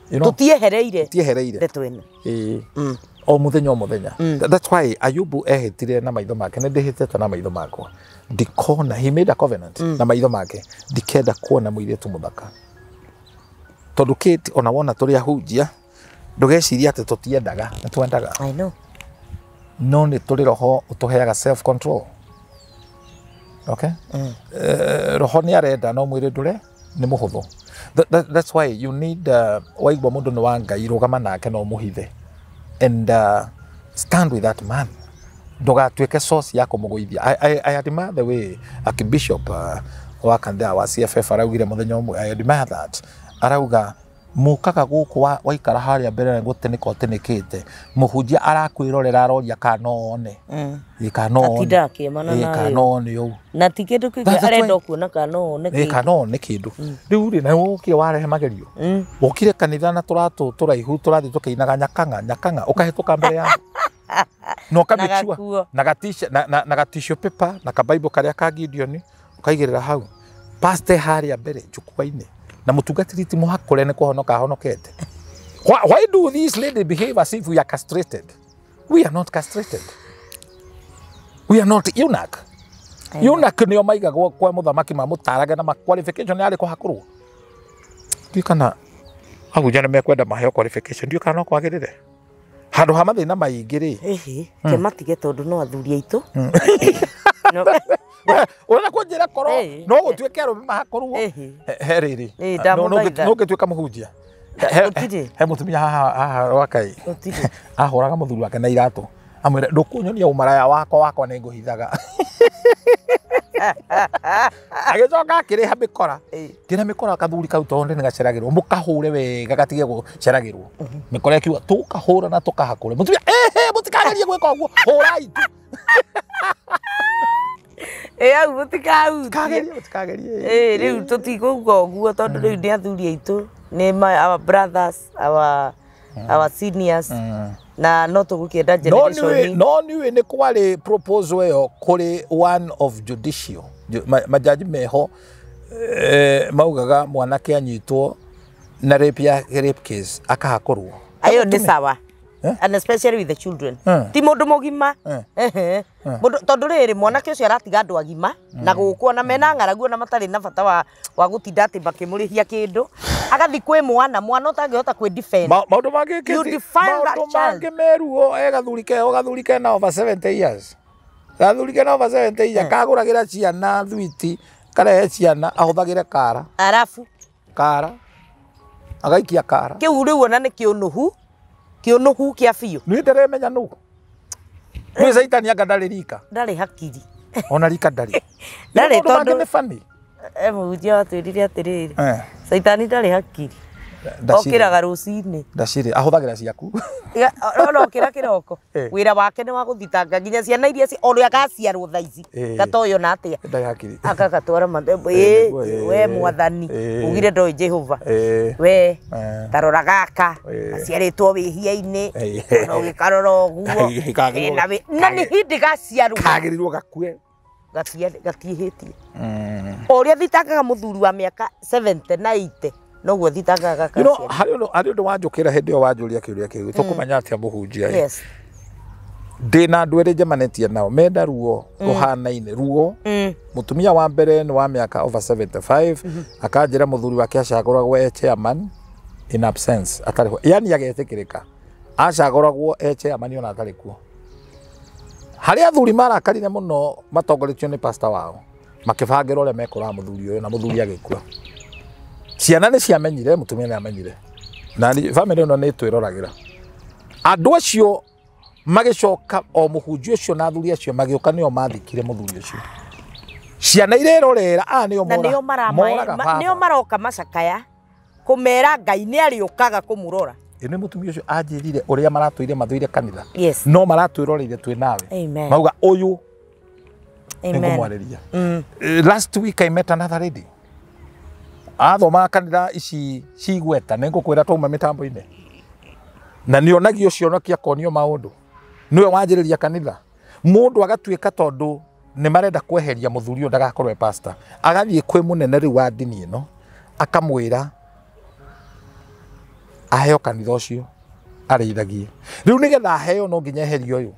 tutiehereire ndeto ino o muthenya that's why Ayubu ehitire na maitho make ne ndihitete na maitho makwa ndikona he made a covenant na maitho make ndikenda kuona muiretu muthaka tondu Kate ona wona turi ahunjia ndugeciria ati tutiendaga nitwendaga I know no ni turi roho utuheaga self control okay roho ni arenda no mwire ndure ni muhuthu that's why you need waigwa mundu ni wa Ngai rugama nake no muhithe and stand with that man ndugatwike source yako muguithia I admire the way Archbishop wa Kandea wa CFF araugire muthenya umwe I admire that arauga mukaga guku waikara haria mbere gutenika utenikite muhunjia arakwirorera aroria kanone atida kimana na kanone yo na tikindu kige arenda kuona kanone kanone kindu riu ri na ukie warehe magerio ukire kanitha na turaihu turathi tukiinaga nyakanga ukahituka mbere ya no kamechua na gatisho paper na ka Bible karia ka Gideon ukaigirira hau pastor haria mbere jukuba-ini na mutungatiri ti muhakore ne kuhonoka honokete why do these ladies behave as if we are castrated? We are not castrated. We are not eunuch. Eunuch nio maigagwo kwa muthamaki mamutaraga na qualification yale ko hakurwo kana ahujana mekwenda maheo qualification ndio kana kwagirire handu ha mathina maingi ri ke matige tondu no athuri aitu no ona kunjira koro no gutwike arume mahakorwo heriri no gutwika muhunjia he mutumia haha wakai ahoraga muthuri wake na iratu amwire ndukunyonia umaraya wako ni nguhithaga agicoka akiriha mikora kira mikora kathuri kau tonde ni gaceragirwo mukahure wega gatige guceragirwo mikora kiwa tukahura na tukahakure mutumia mutikagerie gwika uguo hurai tu au mutikagerie riu tutiguga uguo tondu riu ni athuri aitu ni our brothers our seniors na no tugukienda generation no ni kwari proposal yo kuri one of judicial majaji meho maugaga mwanake anyitwo na rape case akahakorwo ayo ni sawa and especially with the children ti mundu mugima mundu tondu riri mwanake ucio aratiga andu agima na gukwo na mena ng'aragu na matari na bata wa gutinda ati bakimurihia kindu agathi kwi mwana utangihota kwi defend maundu mangi meruo gathuri ke na over 70 years kaguragira ciana thwiti karehe ciana ahuthagire kara arafu agaikia kara kiu riu ona ni kiunuhu kia biu ni nderemenya nu ni Saitani agadalirika ndari hakiri ona rika ndari tondu ni funny muhunjia atwirire atiriri Saitani ndari hakiri okiraga rucini ndaciri ahuthagira ciaku no kira kiroko wira wake ni wa guthitanga nginya ciana iria oria gaciarwo thaici gatoyo na atia ndari hakiri akagatwara mathembo we mwathani ugire ndoi Jehova we tarora gaka aciaritwo wihia-ini no gikarora uguo na ni hindi gaciarwo kagirirwo gakue gatihitie oria thitangaga muthuri wa miaka 70 na 80 no gwo thitangaga hari undu wanjukira hindi yo wanjuria kiuria kiu tukumanya atia muhunjia ndina andu eri njemanetie nao menda ruo ruhanaine ruo mutumia wa mbere ni wa miaka over 75 akanjira muthuri wake acaguragwo chairman in absence atariho yani agetikirika acaguragwo chairman ona atarikuo hari athuri marakarire muno matongoretio ni pastor wao makibangira uria mekora muthuri uyu na muthuri agikua ciana ni ciamenyire mutumia ni amenyire na family no ni twirораgira andu acio magicoka o muhunjia ucio na athuri acio magioka nio mathikire muthuri ucio ciana irerorera nio maroka macakaya kumera Ngai ni ariukaga kumurora ni mutumia ucio anjirire uria maratwire mathuire kanitha no maratwiroreire twi nawe mauga uyu ngumwariria last week I met another lady athoma kanitha ici cigweta ningukwira twauma mitambo-ini na nionagio cionokia konio maundu niwe wanjiriria kanitha mundu agatwika tondu ni marenda kweheria muthuri ndagakorwe pastor agathie kwi munene riu wa dini ino akamwira aheo kanitha ucio areithagie riu nigetha aheo no nginya eherio uyu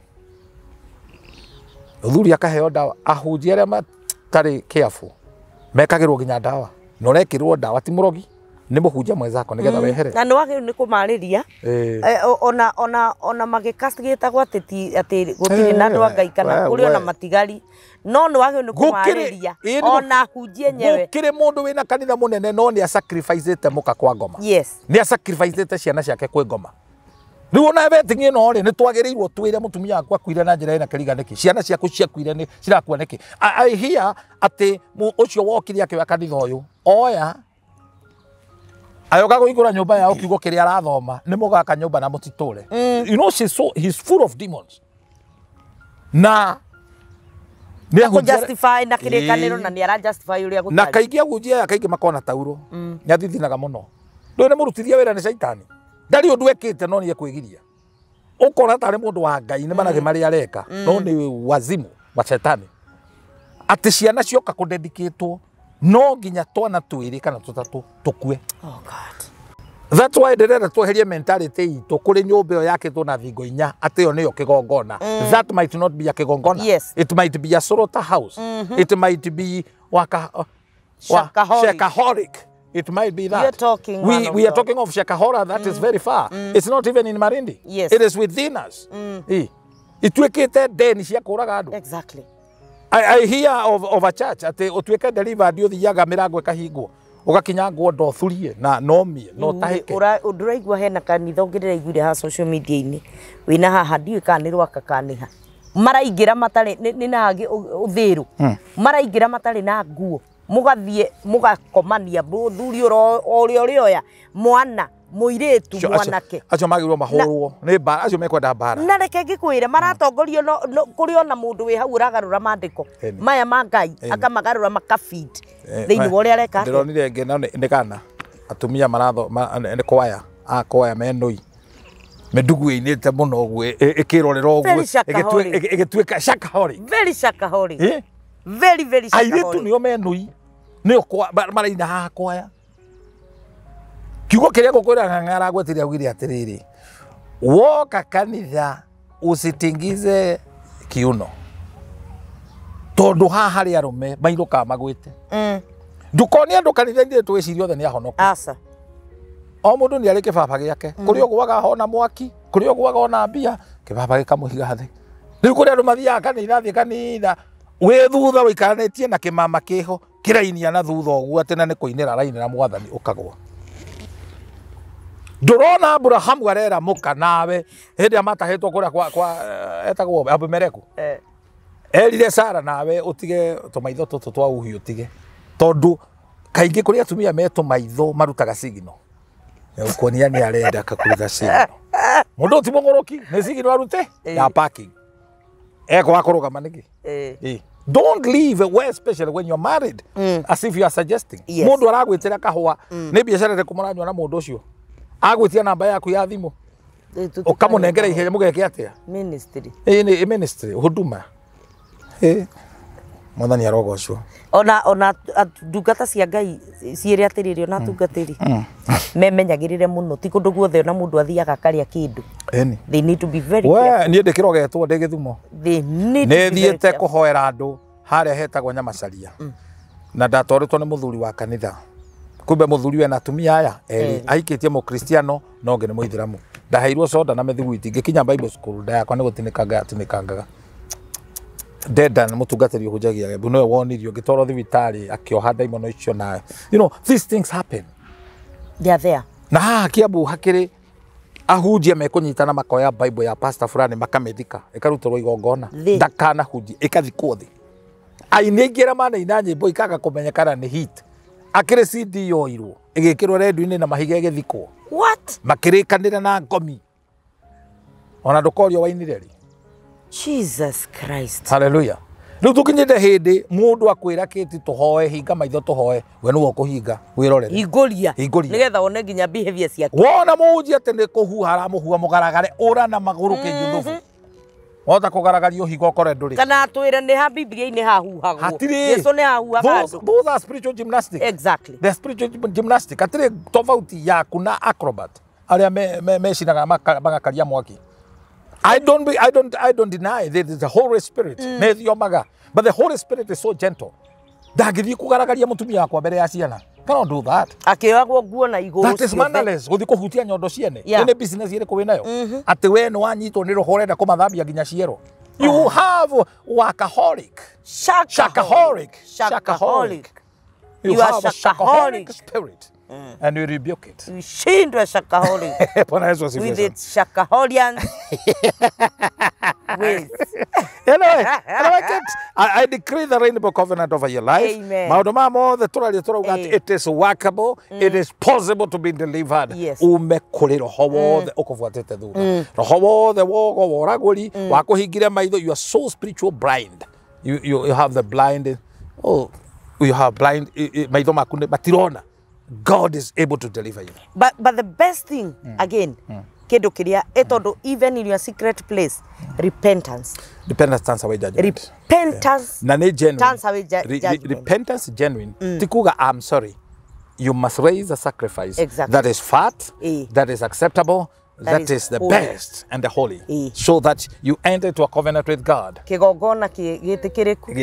uthuri akaheo dawa ahunjia aria matari careful mekagirwo nginya dawa no rekirwo dawa ti murogi ni muhunjia mwenzako nigetha wehere na no wage ni kumariria ona magikastigita gwateti ati gutiri na andu angai kana kuri ona matigari no no wage ni kumariria ona hunjie nyewe gukire mundu wina kanitha munene no ni sacrificeite muka kwa ngoma yes ni sacrificeite ciana ciake kwa ngoma riu ona betting ino ri ni twagirirwo twire mutumia akwa kwire na njira ina kiriganiki ciana ciaku ciakwire ni cirakuoneki I hear ati ucio wokiri akiwa kanitha uyu oya ayoka kuigura nyumba yao kiugo kiria arathoma ni mugaka nyumba na mutiture you know he's full of demons na ni justify na kirikaniro na ni ara justify uria gutari na kaingi ahunjia kaingi makona tauro nyathithinaga muno ndo ni murutithia wira ni shaitani ndari undu ekite no ni ekwigiria ukora tari mundu wa ngai ni manage mari areka no ni wazimu wa shetani ati ciana cioka kudedicatwo no nginya twana twiri kana tutatu tukue oh god that's why ndirenda tweherie mentality itu kuri nyumba yake tuna thingo inya ati yo niyo kigongona that might not be a kigongona yes. It might be a slaughter house it might be shakaholic. It might be that. We are talking of Shakahora, that is very far. It's not even in Marindi. Yes. It is within us. Exactly. I hear of a church at the Otweka delivered you the Yaga Mirago Kahigo. Ugakinya ngondo thurie na nomie no tahike uraigwa hena kanitha ngirira igure ha social media ini wina haha ndiwe kanirwa akakaniha maraigira matari ni nagi uthiru maraigira matari na nguo mugathie mugakomania thuri orioya mwana muiretu mwanake acio magirwo mahorwo ni bara acio mekwenda bara na reke ngikwire maratongorio kuri ona mundu wi hau uragarura mandiko maya mangai akamagarura makafeed thiini wori areka ndironire ngena ni kana atumia maratho ni kwaya kwaya menoi medugu inite muno gwe ikirorero gwe igitweka shakahori very shakahori very shakahori airetu nio menoi nio kwa maraina ha kwaya kiugo kiria gukwira ng'ara gwetiria gwiri atiriri woka kanitha usitingize kiuno tondu ha hari arume mairuka magwite ndukoni andu kanitha ndi twiciria othe ni ahonoka asa o mundu ni ari kibaba giake kuri ogwaga hona mwaki kuri ogwaga ona mbia kibaba gikamuhiga thi riu kuri andu mathia kanitha we thutha wikaranetie na kimama kiho kirainia na thutha ogwo atena ni kuinira rainira mwathani ukagwa Durona Abrahamu arera muka nawe hindi amatahetwo kuria kwa etagwo Abimeleku erire Sara nawe utige tumaitho tutu twa uhi utige tondu kaingi kuria atumia meto maitho marutaga sigino ukuonia ni arenda akakuritha sigino mundu ti mongoroki ni sigino arute ya parking eko akorugama niki don't leave well, especially when you're married as if you are suggesting mundu aragwitira kahwa ni biashara rekumuranywa na mundu ucio agwitia namba yaku ya thimu ukamunengera ihenya mugeke atia ministry ni ministry huduma mwathani arogocwo ona ndungata cia ngai ciire atiriri ona tungatiri memenyagirire muno ti kundu guothe na mundu athiaga karia kindu they need to be very careful ni ndikirogetwo ndi Githumo ni thiete kuhoera andu haria hetagwo Nyamacaria na ndatoretwo ni muthuri wa kanitha kumbe muthuri we na atumia aya aikitie mu Kristiano no nge ni muithiramu ndaheirwo soda na methiguiti ngikinya Bible school ndayakwa ni gutinikanga deda na mutungatiri hujagia gebu no wonirio ngitoro thibitari akioha daimono icio na you know these things happen they are there na kiabu hakiri ahujia mekunyitana makoya Bible ya pastor fulani makamethika ikarutoro igongona ndakana huji ikathikwo thi ainengira mana ina nyimbo ikaga kumenyekana ni hit akire CD yoirwo igikirwo redio-ini na mahiga igithikwo what makirikanira na ngomi ona ndukorio wainireri Jesus Christ hallelujah riu tukinyite hindi mundu akwira kiti tuhoe hinga maitho tuhoe we nuwo kuhinga wirorere hinguria nigetha one nginya behavior ciake wona muji atende kuhuha aramuhua mugaragare ura na maguru kinjuthubu wota kugaragario higo kore nduri kana twire ni ha Biblia-ini hahuhagwo Yesu ni hahuhaga those are spiritual gymnastics exactly the spiritual gymnastics atire tofauti yaku na acrobat aria mecinaga magakaria mwaki. I don't deny that the Holy Spirit nethiomaga, but the Holy Spirit is so gentle. Ndangithii kugaragaria mutumia wakwa mbere ya ciana. Cannot do that. Akĩoyagwo nguo na igũrũ. That is mannerless. Guthi kuhutia nyondo ciene. Ene business ĩrĩkũ wĩ nayo. Atĩ we nĩ wanyitwo nĩ roho ũrenda kũmathambia nginya ciero. You have workaholic. Shakaholic. You have a shakaholic spirit. And you rebuke it. Ushindwe shakaholic. With its shakaholian ways. Anyway, I decree the rainbow covenant over your life. Amen. It is workable. It is possible to be delivered. Yes. Umekuri roho wothe ukufuatite thutha. Roho wothe wogo woraguri wakuhingire maitho. You are so spiritual blind. You have the blind. Oh, you have blind. Maitho maku matirona. God is able to deliver you. But the best thing again, kedo kiria etodo even in your secret place, repentance. Repentance turns away judgment. Repentance turns away judgment. Repentance genuine. Tikuga, I'm sorry. You must raise a sacrifice that is fat, that is acceptable, that is the best and the holy, so that you enter into a covenant with God. Kigogona gĩtĩkĩrĩku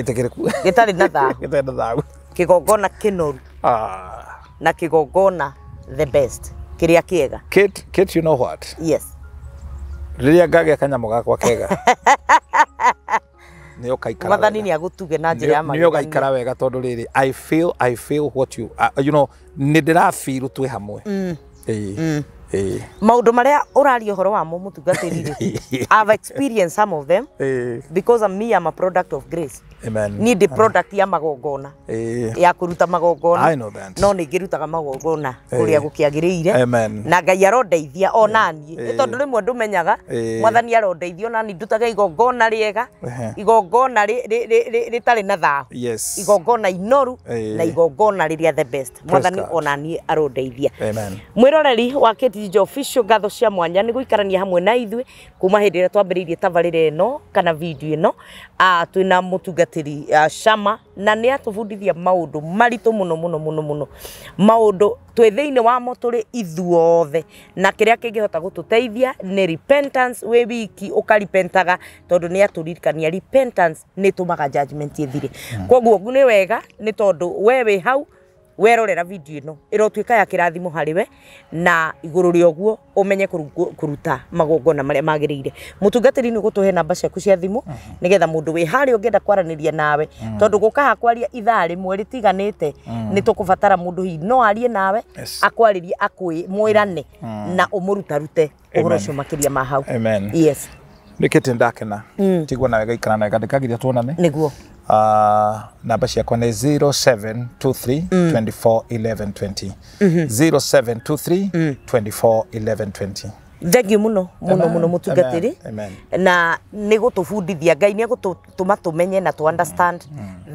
gĩtarĩ na thaahu. Kigogona kĩnoru. Na kigogona the best. Kiria kiega. Kate, you know what? Yes. Riria ngagĩa kanyamũ gakwa kega. Nĩ ũkaikara. Mwathani nĩ agũtuge na njĩra ya magegania. Nĩ ũgaikara wega tondũ rĩrĩ I feel what you you know, nĩ ndĩrafeel twĩ hamwe. Maũndũ marĩa ũraria ũhoro wamo mũtungatĩri rĩ. I've experienced some of them because I'm a product of grace. Amen. Need the product ya magogona. Ya kuruta magogona. I know that. No nĩ ngĩrutaga magogona kũrĩa gũkĩagĩrĩire. Amen. Na Ngai arondeithia ona niĩ. Nĩ tondũ rĩmwe ndũmenyaga Mwathani arondeithia ona niĩ ndutaga igongona rĩega. Igongona rĩtarĩ na thaahu. Yes. Igongona inoru na igongona rĩrĩa the best. Mwathani ona niĩ arondeithia. Amen. Mwĩroreri wa Jijo official gatho cia mwanya nĩ gũikarania hamwe na ithuĩ kuma hĩndĩ ĩrĩa twambĩrĩirie tabarĩra ĩno kana video ĩno. Twĩna mũtungatĩri Shammah na nĩ atũbundithia maũndũ maritũ mũno. Maũndũ twĩ thĩinĩ wamo tũrĩ ithuothe na kĩrĩa kĩngĩhota gũtũteithia nĩ repentance. We wiki ũkarepentaga tondũ nĩ atũririkania repentance nĩ tũmaga judgment ĩthire. Koguo nĩ wega nĩ tondũ we wĩ hau werorera video ĩno ĩrotuĩka ya kĩrathimo harĩ we na igũrũ rĩa ũguo ũmenye kũruta magongona marĩa magĩrĩire. Mũtungatĩri nĩ gũtũhe namba ciaku cia thimũ nĩgetha mũndũ wĩ harĩa ũngĩenda kwaranĩria nawe tondũ gũkaha kwaria ithaa rĩmwe rĩtiganĩte nĩ tũkũbatara mũndũ hihi no arie nawe akwarĩrie mwĩrane na ũmũrutarute ũhoro ũcio makĩria ma hau. Amen. Yes. Nĩkĩte ndakena tigwo nawe gaikara nawe ndĩkagiria tuonane nĩguo. Namba ciakwa nĩ 0723 24 11 20. 0723 24 11 20. Thengiũ mũno mũtungatĩri na nĩ gũtũbundithia Ngai nĩ gũtũma tũmenye na to understand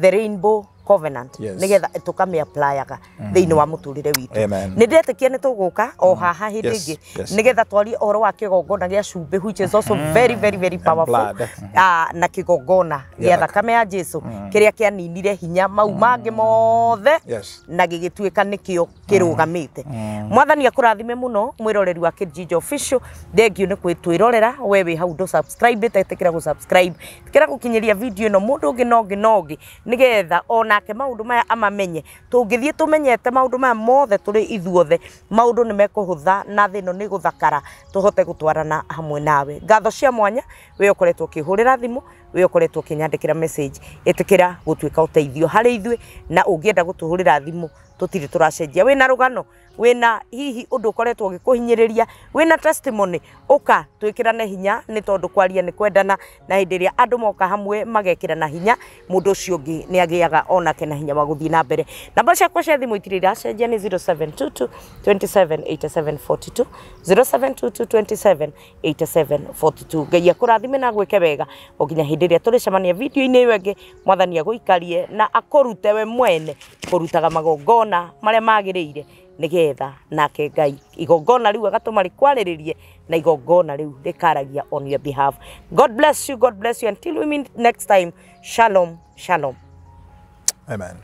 the rainbow covenant nigetha tukame applyaga thĩinĩ wa mũtũrĩre witũ. Nĩ ndetĩkia nĩ tũgũka o haha hĩndĩ ĩngĩ nigetha twarie ũhoro wa kĩgongona gĩa cumbĩ which is also very powerful. Na kĩgongona gĩa thakame ya Jesu kĩrĩa kĩaninire hinya mau mangĩ mothe na gĩgĩtuĩka nĩkĩo kĩrũgamĩte. Mwathani akũrathime mũno mwĩroreri wa Jijo official. Thengiũ nĩ kwĩtwĩrorera we wĩ hau subscribe tetĩkĩra gũsubscribe tikĩra gũkinyĩria video ĩno mũndũ ũngĩ no ũngĩ nigetha ona ke maundu maya amamenye tungithie tumenyete maundu maya mothe turi ithuothe maundu ni mekuhutha na thino ni guthakara tuhote gutwarana hamwe nawe. Ngatho cia mwanya we ukoretwo kihurira thimu we ukoretwo kinyandikira message etikira gutuika uteithio hari ithuĩ na ungienda gutuhurira thimu tutiri turacenjia wina rugano wina hihi undu ukoretwo gikuhinyiriria wina testimony uka twikirane hinya ni tondu kwaria ni kwendana na hindi iria andu moka hamwe magekirana hinya mundu ucio ungi ni agiaga onake na hinya wa guthii na mbere. Namba ciakwa cia thimu itirira cenjia ni 0722 278742 0722 278742. Ngai akurathime na gwike wega oginya hindi iria turicemania video ini iyo ingi mwathani aguikarie na akorute we mwene kurutaga magongona maria magiriire nigetha nake Ngai igongona riu agatuma rikwariririe na igongona riu rikaragia on your behalf. God bless you until we meet next time. Shalom. Amen.